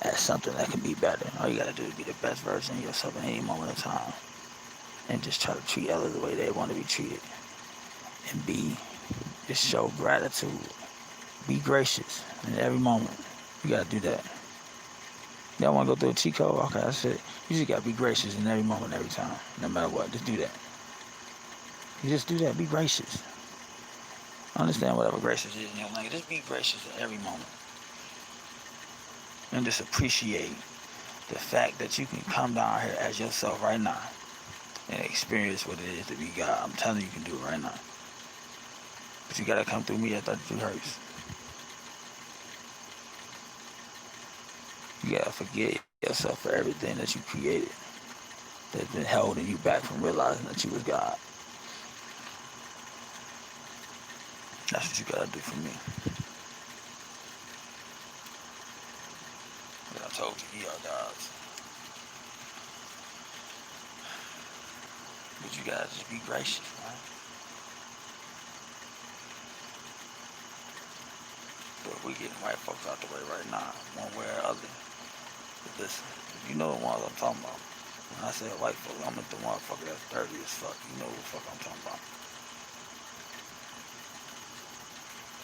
as something that can be better. All you gotta do is be the best version of yourself at any moment of time, and just try to treat others the way they want to be treated, and just show gratitude, be gracious in every moment. You gotta do that. Y'all wanna go through a cheat code? Okay, that's it. You just gotta be gracious in every moment, every time, no matter what. Just do that. You just do that. Be gracious. Understand whatever gracious is in your language. Just be gracious at every moment, and just appreciate the fact that you can come down here as yourself right now and experience what it is to be God. I'm telling you, you can do it right now. But you gotta come through me at 33 hertz. You gotta forgive yourself for everything that you created that's been holding you back from realizing that you was God. That's what you gotta do for me. But I told you, we are gods. But you gotta just be gracious, right? But we getting white folks out the way right now, one way or other. But listen, if you know the ones I'm talking about, when I say white folks, I'm the motherfucker that's dirty as fuck. You know who the fuck I'm talking about.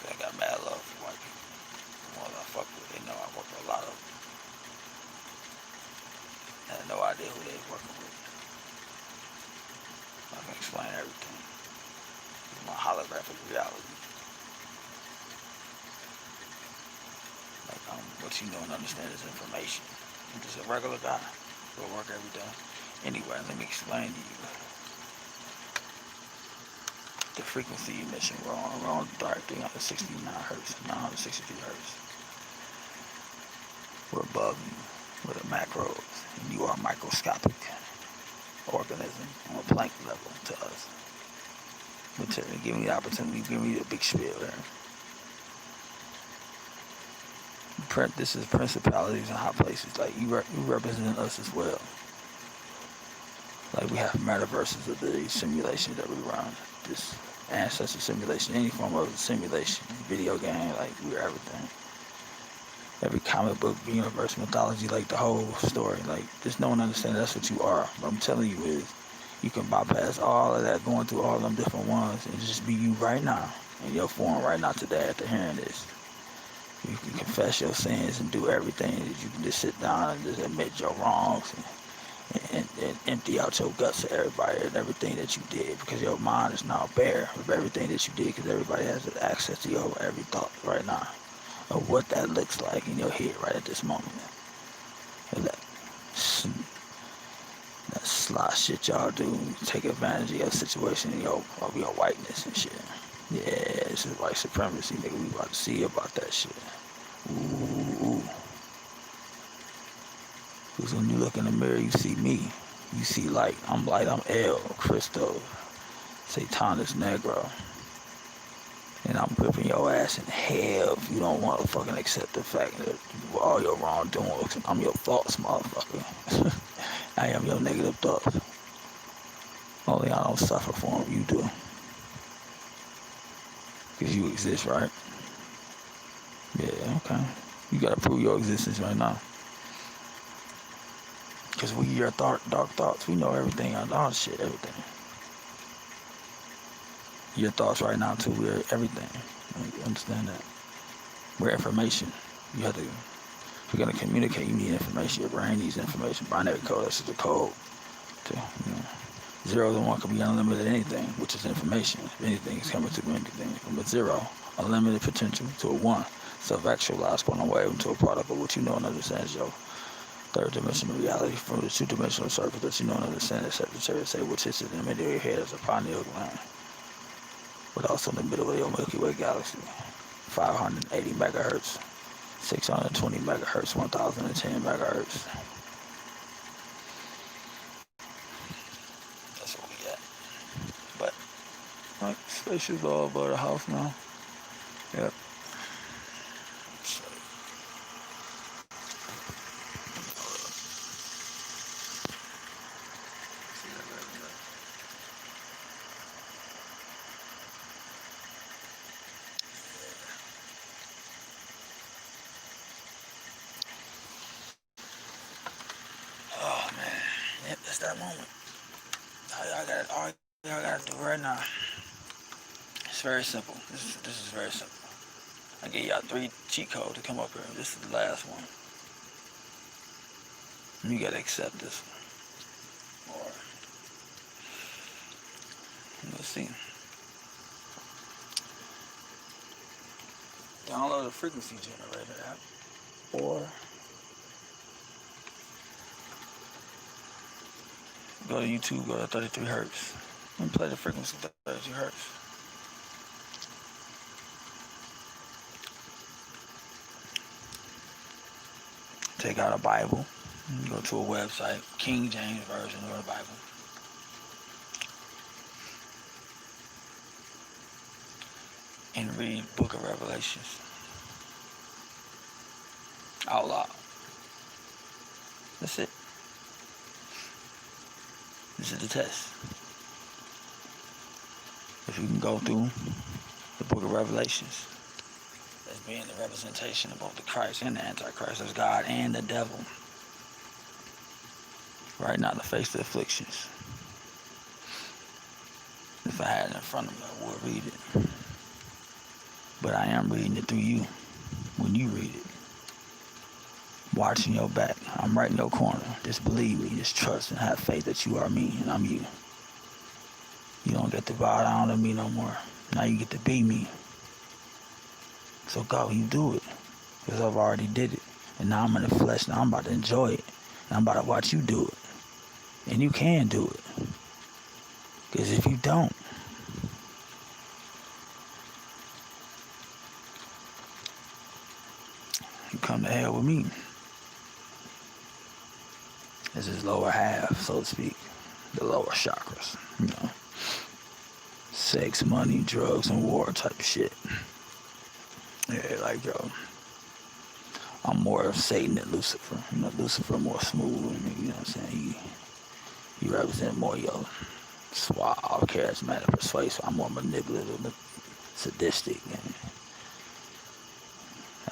I got mad love for white people. The ones I fuck with, they know I work with a lot of them. I had no idea who they was working with. I can explain everything. It's my holographic reality. Like, what you know and understand is information. I'm just a regular guy. Go work every day. Anyway, let me explain to you. The frequency emission, we're on dark 369 hertz, 963 hertz. We're above you. We're the macros, and you are a microscopic organism on a Planck level to us. But give me the opportunity, give me the big spiel there. This is principalities and high places. Like you represent us as well. Like we have metaverses of the simulation that we run. This ancestor simulation, any form of simulation, video game, like we're everything. Every comic book, universe, mythology, like the whole story. Like just no one understands that's what you are. What I'm telling you is you can bypass all of that, going through all them different ones, and just be you right now, in your form right now today after hearing this. You can confess your sins and do everything. That you can just sit down and just admit your wrongs and empty out your guts to everybody and everything that you did, because your mind is now bare of everything that you did, because everybody has access to your every thought right now of what that looks like in your head right at this moment. And that sly shit y'all do, take advantage of your situation and of your whiteness and shit. Yeah, this is white supremacy, nigga. We about to see about that shit. Ooh. Because when you look in the mirror, you see me. You see light. I'm El, Cristo, Satanus Negro. And I'm whipping your ass in hell if you don't want to fucking accept the fact that all your wrongdoings, I'm your thoughts, motherfucker. I am your negative thoughts. Only I don't suffer for them, you do. Because you exist, right? Yeah, okay. You gotta prove your existence right now. Because we your dark thoughts. We know everything, our shit, everything. Your thoughts right now too. We're everything. You understand that? We're information. You have to. If you're gonna communicate, you need information. Your brain needs information. Binary code. That's just a code. To, you know, 0 and 1 can be unlimited anything, which is information. If anything is coming to anything from a 0, unlimited potential, to a 1, self-actualized, going away into a product of what you know and understand is your third dimensional reality from the two-dimensional surface that you know and understand, as Secretary say, which sits in the middle of your head as a pineal gland, but also in the middle of your Milky Way galaxy. 580 megahertz, 620 megahertz, 1010 megahertz. That's what we got. But like, space is all about the house now. Yep. So, oh man, yep, that's that moment. All y'all gotta do right now. It's very simple. This is very simple. I gave y'all 3 cheat codes to come up here. This is the last one. You gotta accept this one. Or let's see. Download the frequency generator app. Or go to YouTube, go to 33 hertz. And play the frequency 33 hertz. Take out a Bible. Go to a website, King James Version of the Bible. And read Book of Revelations out loud. That's it. This is the test. If you can go through the Book of Revelations, as being the representation of both the Christ and the Antichrist, as God and the devil, right now to face the afflictions. If I had it in front of me, I would read it. But I am reading it through you when you read it. Watching your back. I'm right in your corner. Just believe me. Just trust and have faith that you are me and I'm you. You don't get to bow down to me no more. Now you get to be me. So go, you do it. Because I've already did it. And now I'm in the flesh. Now I'm about to enjoy it. And I'm about to watch you do it. And you can do it. Because if you don't, you come to hell with me. This is lower half, so to speak. The lower chakras. You know. Sex, money, drugs, and war type of shit. Yeah, like, yo, I'm more of Satan than Lucifer. You know, Lucifer more smooth, you know what I'm saying? He represent more your suave, charismatic, persuasive. I'm more manipulative, sadistic, and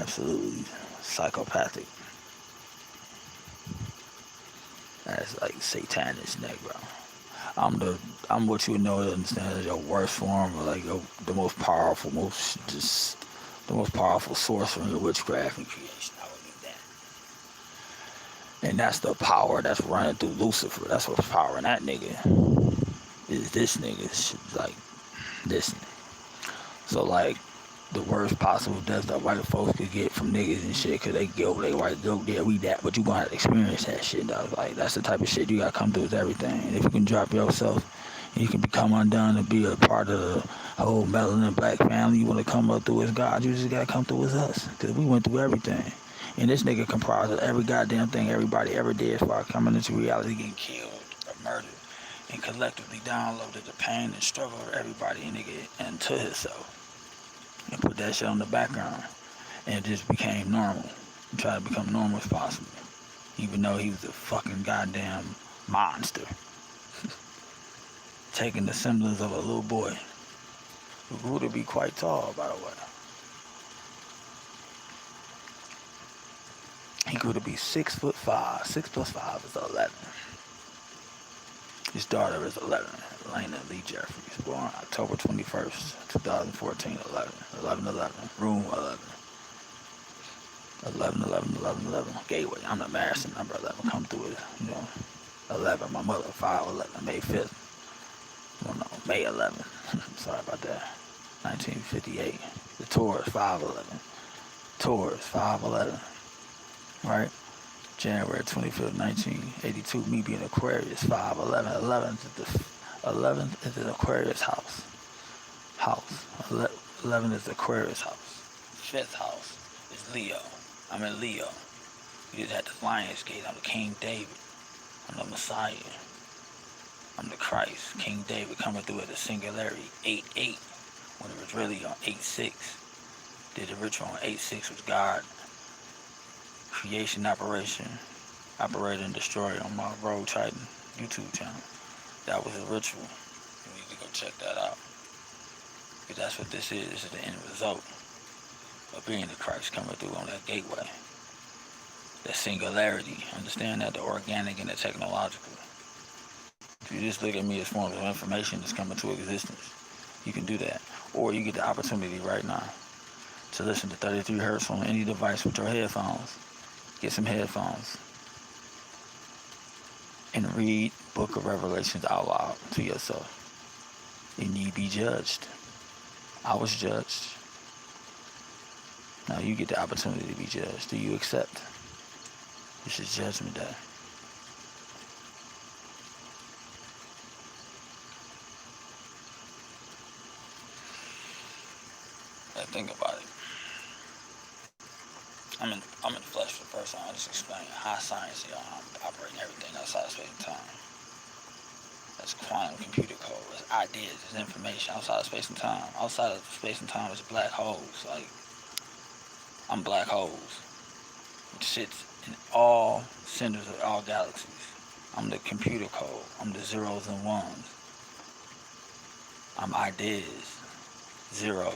absolutely psychopathic. That's like satanic neck, bro. I'm what you would know and understand as your worst form, or like the most powerful, the most powerful source from your witchcraft and creation. I would need that. And that's the power that's running through Lucifer. That's what's powering that nigga. Is this nigga? It's like this. So like the worst possible death that white folks could get from niggas and shit, cause they white go, yeah, we that, but you gonna have to experience that shit, dog. Like that's the type of shit you gotta come through with everything. And if you can drop yourself, and you can become undone and be a part of the whole melanin black family, you wanna come up through as God, you just gotta come through as us, cause we went through everything. And this nigga comprised of every goddamn thing everybody ever did as far as coming into reality, getting killed or murdered, and collectively downloaded the pain and struggle of everybody and nigga into himself. And put that shit on the background, and it just became normal. And try to become normal as possible, even though he was a fucking goddamn monster, taking the semblance of a little boy who grew to be quite tall, by the way. He grew to be 6'5". 6 plus 5 is 11. His daughter is 11, Elena Lee Jeffries, born October 21st, 2014, 11, room 11. 11, gateway. I'm the master number 11. Come through it, 11. My mother, 5'11", May 5th. Well, no, May 11th. Sorry about that. 1958. The Taurus, 5'11". Taurus, 5'11". Right? January 25th, 1982. Me being Aquarius, 5'11". 11th is the Aquarius house. 11 is the Aquarius house. 5th house is Leo. I'm in Leo. You just had the Lion's Gate. I'm the King David. I'm the Messiah. I'm the Christ. King David coming through at the singularity, 8-8, when it was really on 8-6. Did the ritual on 8-6 was God. Creation operation. Operator and destroyer on my Road Titan YouTube channel. That was a ritual. You need to go check that out. Because that's what this is. This is the end result of being the Christ coming through on that gateway. The singularity. Understand that? The organic and the technological. If you just look at me as forms of information that's coming to existence, you can do that. Or you get the opportunity right now to listen to 33 hertz on any device with your headphones. Get some headphones. And read Book of Revelations out loud to yourself. And ye be judged. I was judged. Now you get the opportunity to be judged. Do you accept? This is Judgment Day. Now think about it. I'm in the flesh for the first time. I just explain high science, I'm operating everything outside of space and time. That's quantum computer code. That's ideas. It's information outside of space and time. Outside of space and time is black holes. Like, I'm black holes, which sits in all centers of all galaxies. I'm the computer code. I'm the zeros and ones. I'm ideas, zeros,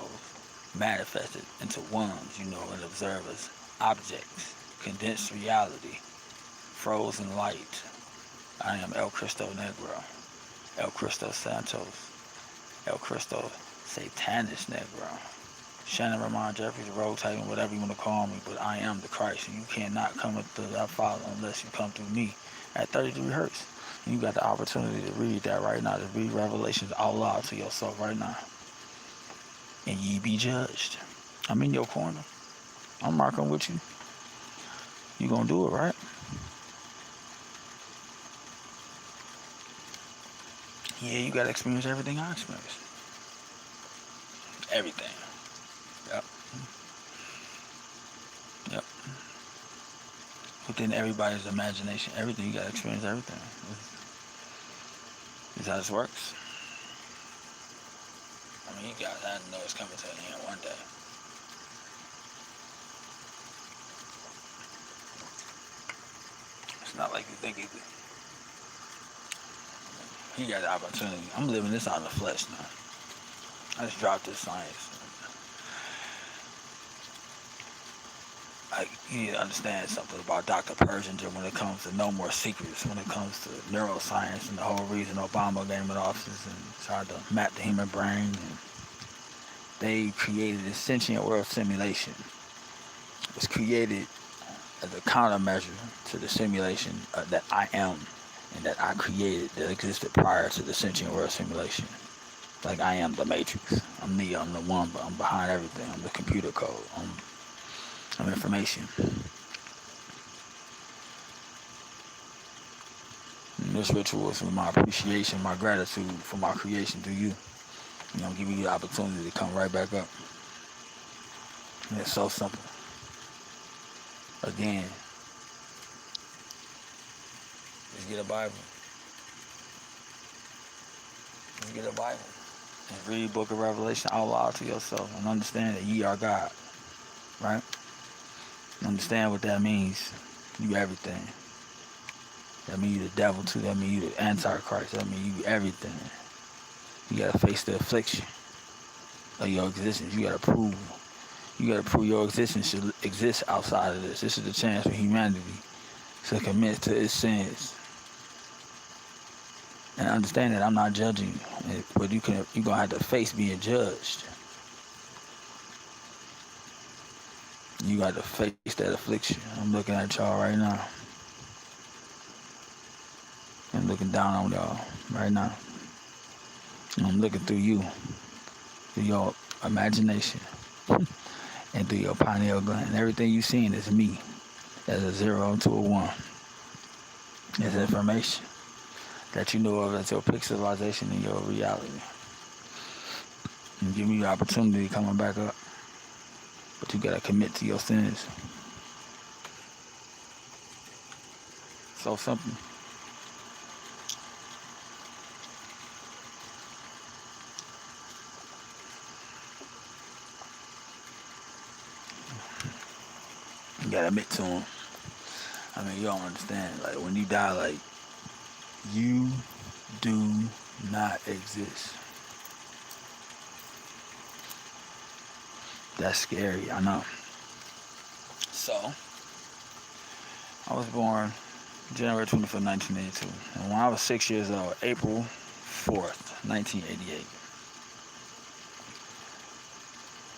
manifested into ones, and observers, objects, condensed reality, frozen light. I am El Cristo Negro, El Cristo Santos, El Cristo Satanist Negro, Shannon Ramon Jeffries, Road Titan, whatever you want to call me, but I am the Christ, and you cannot come through that Father unless you come through me at 33 hertz. And you got the opportunity to read that right now, to read Revelations out loud to yourself right now. And ye be judged. I'm in your corner. I'm marking with you. You gonna do it, right? Yeah, you gotta experience everything I experienced. Everything. Yep. Within everybody's imagination, everything, you gotta experience everything. This is how this works. I mean, you guys, I know it's coming to an end one day. It's not like you think it. You got the opportunity. I'm living this out in the flesh now. I just dropped this science. You need to understand something about Dr. Persinger when it comes to no more secrets, when it comes to neuroscience and the whole reason Obama came in office and tried to map the human brain. And they created a sentient world simulation. It was created as a countermeasure to the simulation that I am and that I created that existed prior to the sentient world simulation. Like I am the Matrix. I'm Neo, I'm the one, but I'm behind everything. I'm the computer code. I'm information. And this ritual is for my appreciation, my gratitude for my creation through you. Give you the opportunity to come right back up. And it's so simple. Again, just get a Bible. Just get a Bible. And read Book of Revelation out loud to yourself and understand that ye are God. Right? Understand what that means. You everything. That means you the devil too. That means you the Antichrist. That means you everything. You gotta face the affliction of your existence. You gotta prove your existence should exist outside of this. This is the chance for humanity to commit to its sins. And understand that I'm not judging you, but you're gonna have to face being judged. You got to face that affliction. I'm looking at y'all right now. I'm looking down on y'all right now. And I'm looking through you, through your imagination, and through your pineal gland. And everything you seeing is me. That's a 0 to a 1. It's information that you know of as your pixelization in your reality. And give me the opportunity coming back up. But you gotta commit to your sins. So simple. You gotta admit to him. I mean, you don't understand. Like, when you die, like, you do not exist. That's scary, I know. So, I was born January 25th, 1982. And when I was 6 years old, April 4th, 1988.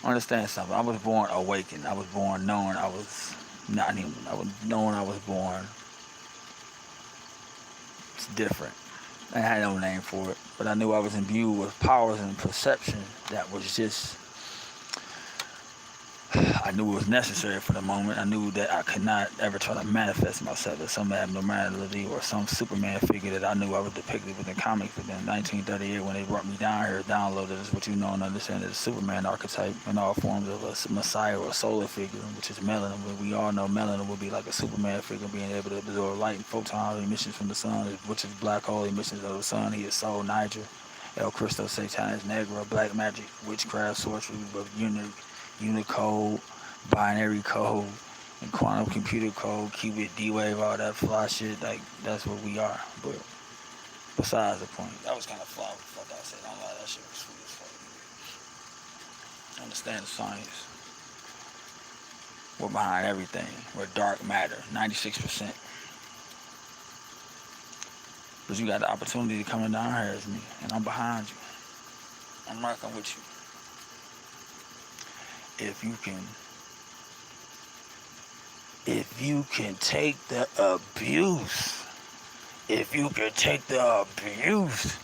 Understand something. I was born awakened. I was born knowing I was not human. I was knowing I was born. It's different. I had no name for it, but I knew I was imbued with powers and perception that was just, I knew it was necessary for the moment. I knew that I could not ever try to manifest myself as some abnormality or some Superman figure that I knew I was depicted within comics. But then in 1938, when they brought me down here, downloaded as what you know and understand as a Superman archetype in all forms of a messiah or a solar figure, which is melanin. But we all know melanin would be like a Superman figure, being able to absorb light and photon emissions from the sun, which is black hole emissions of the sun. He is Sol Niger, El Cristo Satanis Negra, black magic, witchcraft, sorcery, but Unicode, binary code, and quantum computer code, qubit, D-wave, all that fly shit. Like, that's what we are. But besides the point, that was kind of fly. What the fuck I said? Don't lie, that shit was sweet as fuck. Understand the science. We're behind everything. We're dark matter, 96%. But you got the opportunity to come down here as me, and I'm behind you. I'm rocking with you. If you can take the abuse,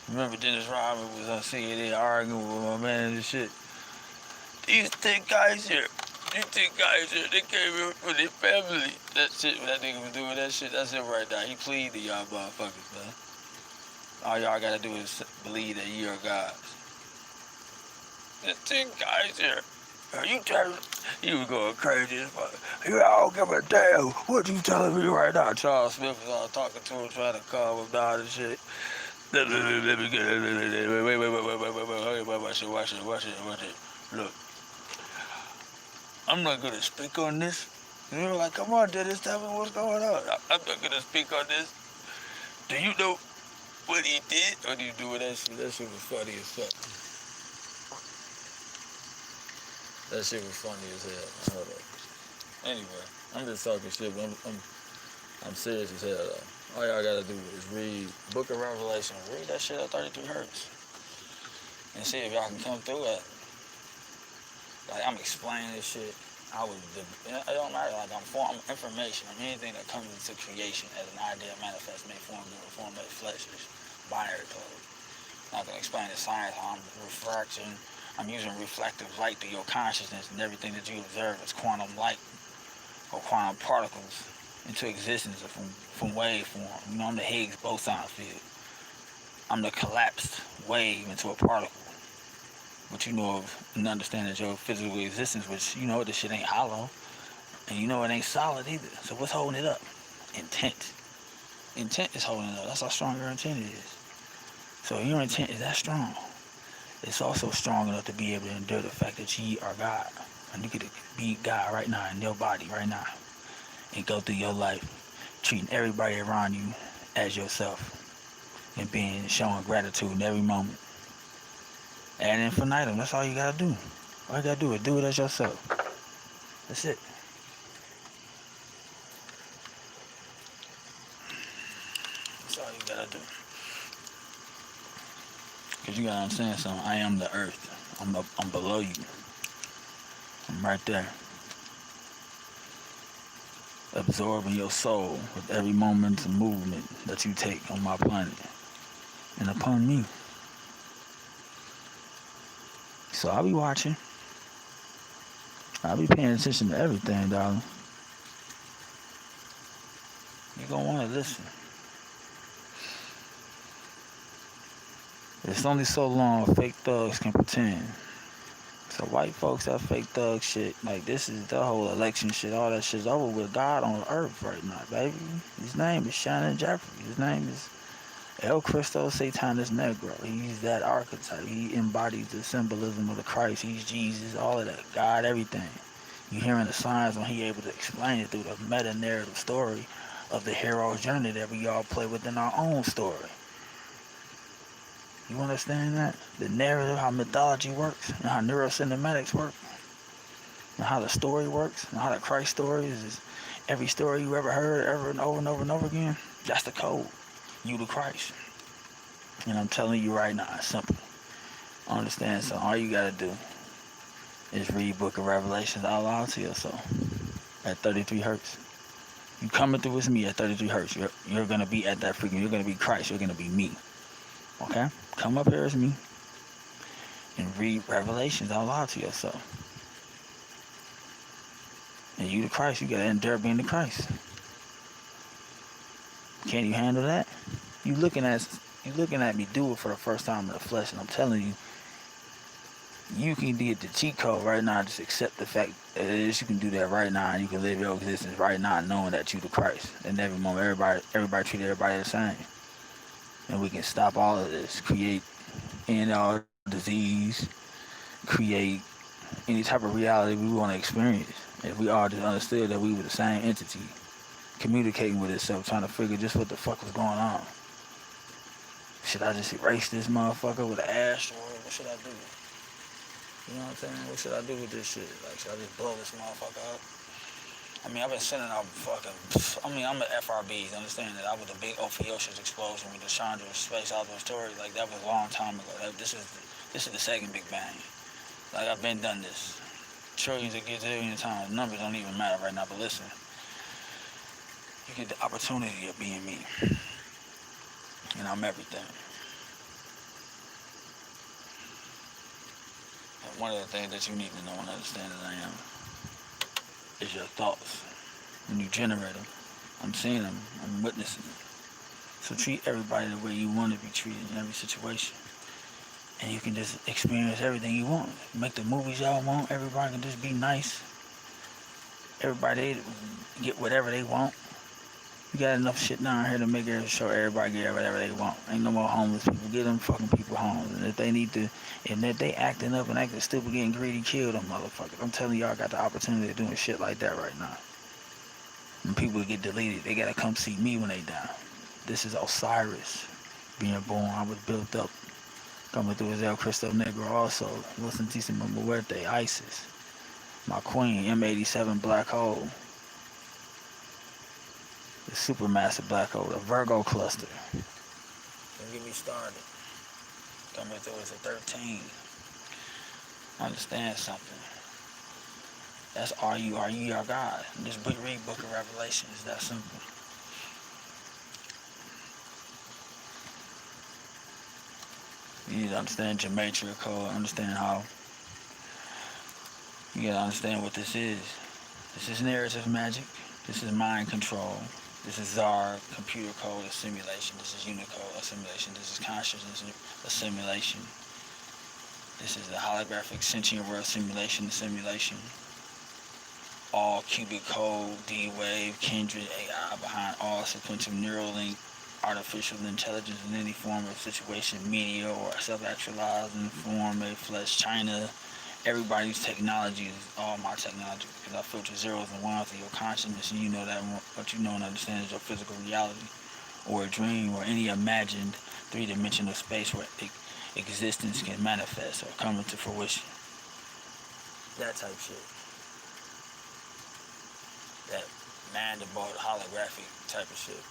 remember Dennis Rodman was on CNN arguing with my man and shit. These thick guys here, they came here for their family. That shit, when that nigga was doing that shit, that's it right now. He pleaded to y'all motherfuckers, man. All y'all gotta do is believe that you're gods. The thick guys here. You telling you was going crazy as fuck. You don't give a damn what you telling me right now. Charles Smith was all talking to him, trying to calm him down and shit. Let me get it. Wait, watch it. Look, I'm not gonna speak on this. And you're like, come on, Dennis, tell me what's going on. I'm not gonna speak on this. Do you know what he did? What do you do with that shit? That shit was funny as fuck. That shit was funny as hell. Hold up. Anyway, I'm just talking shit, but I'm serious as hell though. All y'all gotta do is read Book of Revelation. Read that shit at 33 hertz. And see if y'all can come through it. Like, I'm explaining this shit. It don't matter, like, I'm forming information. Anything that comes into creation as an idea manifest may form in the form of flesh. It's binary code. I'm not gonna explain the science, how I'm using reflective light through your consciousness, and everything that you observe is quantum light or quantum particles into existence from waveform. You know, I'm the Higgs boson field. I'm the collapsed wave into a particle. But you know of and understand that your physical existence, which you know this shit ain't hollow, and you know it ain't solid either. So what's holding it up? Intent. Intent is holding it up. That's how strong your intent is. So your intent is that strong. It's also strong enough to be able to endure the fact that ye are God. And you could be God right now in your body right now. And go through your life treating everybody around you as yourself. And showing gratitude in every moment. Ad infinitum, that's all you gotta do. All you gotta do is do it as yourself. That's it. That's all you gotta do. You gotta understand something. I am the earth. I'm below you. I'm right there, absorbing your soul with every moment and movement that you take on my planet and upon me. So I'll be watching. I'll be paying attention to everything, darling. You're gonna wanna listen. It's only so long fake thugs can pretend. So white folks that fake thug shit, like this is the whole election shit, all that shit's over with. God on earth right now, baby. His name is Shannon Jeffrey. His name is El Cristo Satanus Negro. He's that archetype. He embodies the symbolism of the Christ. He's Jesus, all of that. God, everything. You hearing the signs when he able to explain it through the meta-narrative story of the hero's journey that we all play within our own story. You understand that? The narrative, how mythology works, and how neurocinematics work, and how the story works, and how the Christ story is every story you ever heard, ever and over and over and over again. That's the code. You the Christ. And I'm telling you right now, it's simple. Understand? So all you gotta do is read Book of Revelations out loud to yourself at 33 hertz. You coming through with me at 33 hertz. You're gonna be at that frequency. You're gonna be Christ. You're gonna be me. Okay? Come up here as me and read Revelations out loud to yourself. And you the Christ, you gotta endure being the Christ. Can you handle that? You looking at me do it for the first time in the flesh, and I'm telling you, you can get the cheat code right now. Just accept the fact that you can do that right now, and you can live your existence right now, knowing that you the Christ. And every moment, everybody treat everybody the same, and we can stop all of this, create end all disease, create any type of reality we want to experience. If we all just understood that we were the same entity, communicating with itself, trying to figure just what the fuck was going on. Should I just erase this motherfucker with an asteroid? What should I do? You know what I'm saying? What should I do with this shit? Like, should I just blow this motherfucker up? I mean, I've been sending out I'm at FRBs. Understand that I was the big Ophiuchus explosion with the Chandra Space Outdoor story. Like, that was a long time ago. This is the second Big Bang. Like, I've been done this trillions of gazillion times. Numbers don't even matter right now, but listen. You get the opportunity of being me. And I'm everything. And one of the things that you need to know and understand that I am is your thoughts. When you generate them, I'm seeing them, I'm witnessing them. So treat everybody the way you want to be treated in every situation. And you can just experience everything you want. Make the movies y'all want. Everybody can just be nice. Everybody get whatever they want. You got enough shit down here to make sure everybody get whatever they want. Ain't no more homeless people. Get them fucking people homes. And if they acting up and acting stupid, getting greedy, kill them motherfuckers. I'm telling y'all, I got the opportunity of doing shit like that right now. When people get deleted, they gotta come see me when they die. This is Osiris being born. I was built up. Coming through as El Cristo Negro also. Los Santísima Muerte, Isis. My queen, M87 Black Hole. The supermassive black hole, the Virgo cluster. Don't get me started. Coming through as a 13. Understand something. That's you are God. Just read Book of Revelation. It's that simple. You need to understand geometric code, understand how. You gotta understand what this is. This is narrative magic. This is mind control. This is Zar, computer code assimilation. This is Unicode assimilation. This is consciousness assimilation. This is the holographic sentient world simulation assimilation. All cubic code, D-Wave, kindred, AI behind all sequential Neuralink, artificial intelligence in any form of situation, media or self-actualized in the form of flesh, China. Everybody's technology is all my technology because I filter zeros and ones through your consciousness, and you know that what you know and understand is your physical reality or a dream or any imagined three-dimensional space where existence can manifest or come into fruition. That type shit. That man-to-ball holographic type of shit.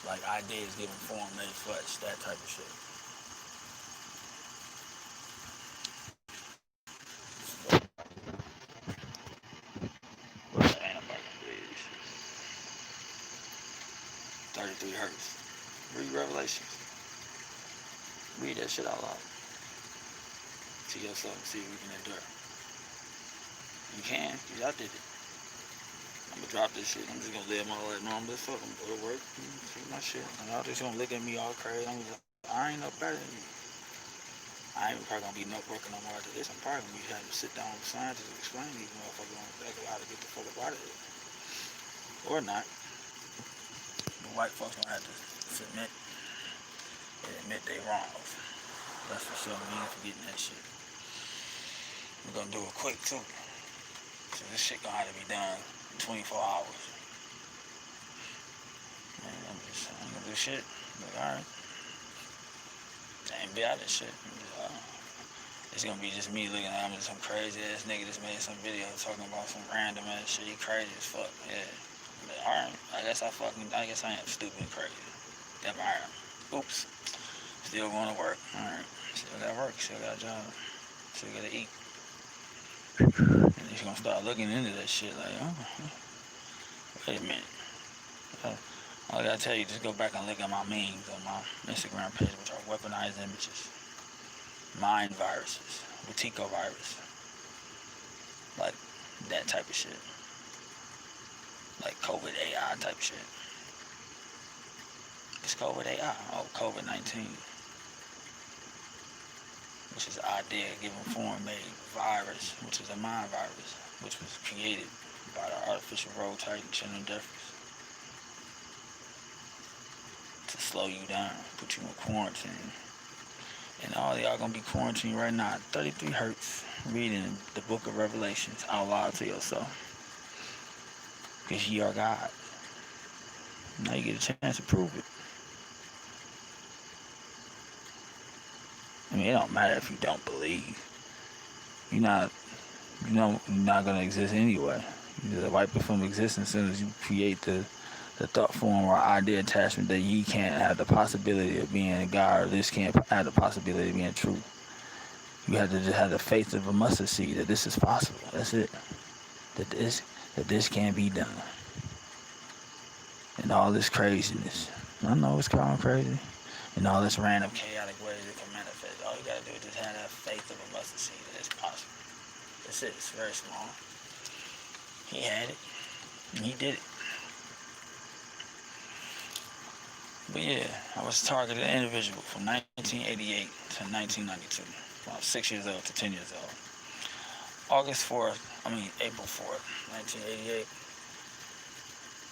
Like ideas giving form, made flesh, that type of shit. 33 hertz. Read Revelations. Read that shit out loud to yourself and see if you can endure. You can, because I did it. I'm gonna drop this shit. I'm just gonna live my life normal as fuck. I'm gonna go to work and see my shit. And y'all just gonna look at me all crazy. I'm like, I ain't no better than you. I ain't probably gonna be working no more after this. I'm probably gonna be having to sit down with scientists and explain to these motherfuckers on exactly how to get the fuck up out of here. Or not. The white folks gonna have to submit and admit they wrongs. That's for sure. We ain't forgetting that shit. We're gonna do it quick too. So this shit gonna have to be done in 24 hours. Man, I'm gonna do shit. Like, alright. I ain't be out of this shit. It's gonna be just me looking at him as some crazy ass nigga just made some video talking about some random ass shit. He crazy as fuck. Yeah. But alright. I guess I am stupid and crazy. Damn, alright. Oops. Still going to work. Alright. Still got work. Still got a job. Still gotta eat. And he's gonna start looking into that shit like, oh, wait a minute. All I gotta tell you, just go back and look at my memes on my Instagram page, which are weaponized images, mind viruses, Butico virus, like that type of shit, like COVID AI type shit. It's COVID AI, COVID-19, which is an idea-given form-made virus, which is a mind virus, which was created by the artificial road titan Shannon Jeffries to slow you down, put you in quarantine. And all y'all gonna be quarantined right now at 33 hertz, reading the book of Revelations out loud to yourself. Because ye are God. Now you get a chance to prove it. I mean, it don't matter if you don't believe. You're not gonna exist anyway. You just wipe it from existence as soon as you create the thought form or idea attachment that ye can't have the possibility of being a God, or this can't have the possibility of being true. You have to just have the faith of a mustard seed that this is possible. That's it. That this can be done. And all this craziness. I know it's kind of crazy. And all this random chaotic ways it can manifest. All you gotta do is just have that faith of a mustard seed that it's possible. That's it. It's very small. He had it. And he did it. But yeah, I was targeted individual from 1988 to 1992. From 6 years old to 10 years old. April 4th, 1988,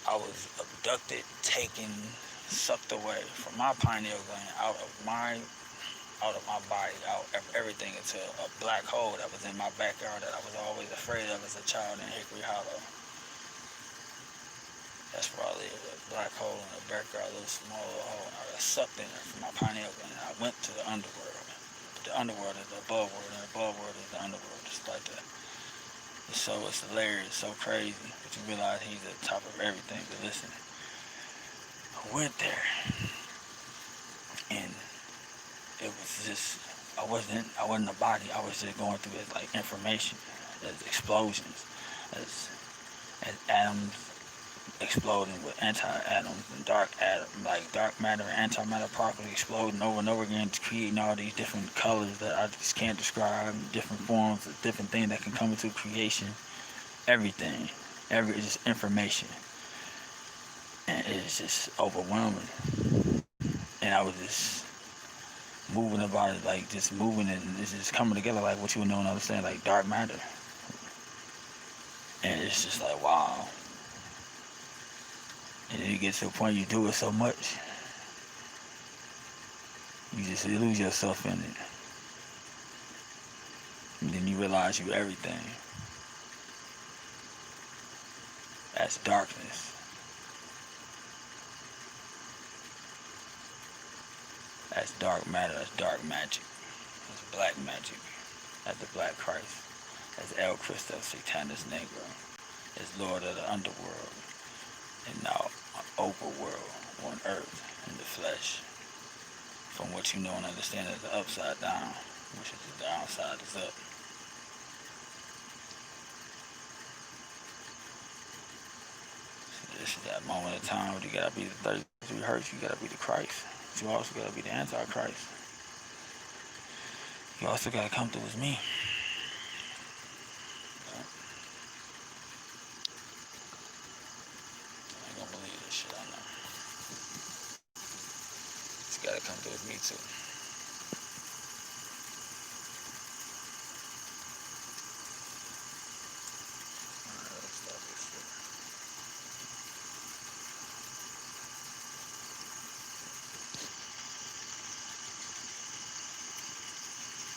I was abducted, taken, sucked away from my pineal gland out of my body, out of everything, into a black hole that was in my backyard that I was always afraid of as a child in Hickory Hollow. That's where I live, a black hole in the backyard, a little small little hole. I got sucked in there from my pineal gland. I went to the underworld. The underworld is the above world, and the above world is the underworld, just like that. It's hilarious, so crazy, but you realize he's at the top of everything. But listen, I went there, and it was just, I wasn't a body. I was just going through it like information, as explosions, as atoms exploding with anti-atoms and dark matter and antimatter particles exploding over and over again, creating all these different colors that I just can't describe, different forms of different things that can come into creation. Everything, it's just information, and it's just overwhelming. And I was just moving about it, like just moving, and it's just coming together like what you would know and understand, like dark matter. And it's just like, wow. And then you get to a point you do it so much, you lose yourself in it. And then you realize you're everything. That's darkness. That's dark matter, that's dark magic. That's black magic. That's the Black Christ. That's El Cristo Satanus Negro. That's Lord of the Underworld. And now overworld on earth in the flesh, from what you know and understand as the upside down, which is the downside is up. So this is that moment of time where you gotta be the To be hurt, you gotta be the Christ. But you also gotta be the Antichrist. You also gotta come through as me. I ain't gonna believe this shit, I know. You gotta come through with me too.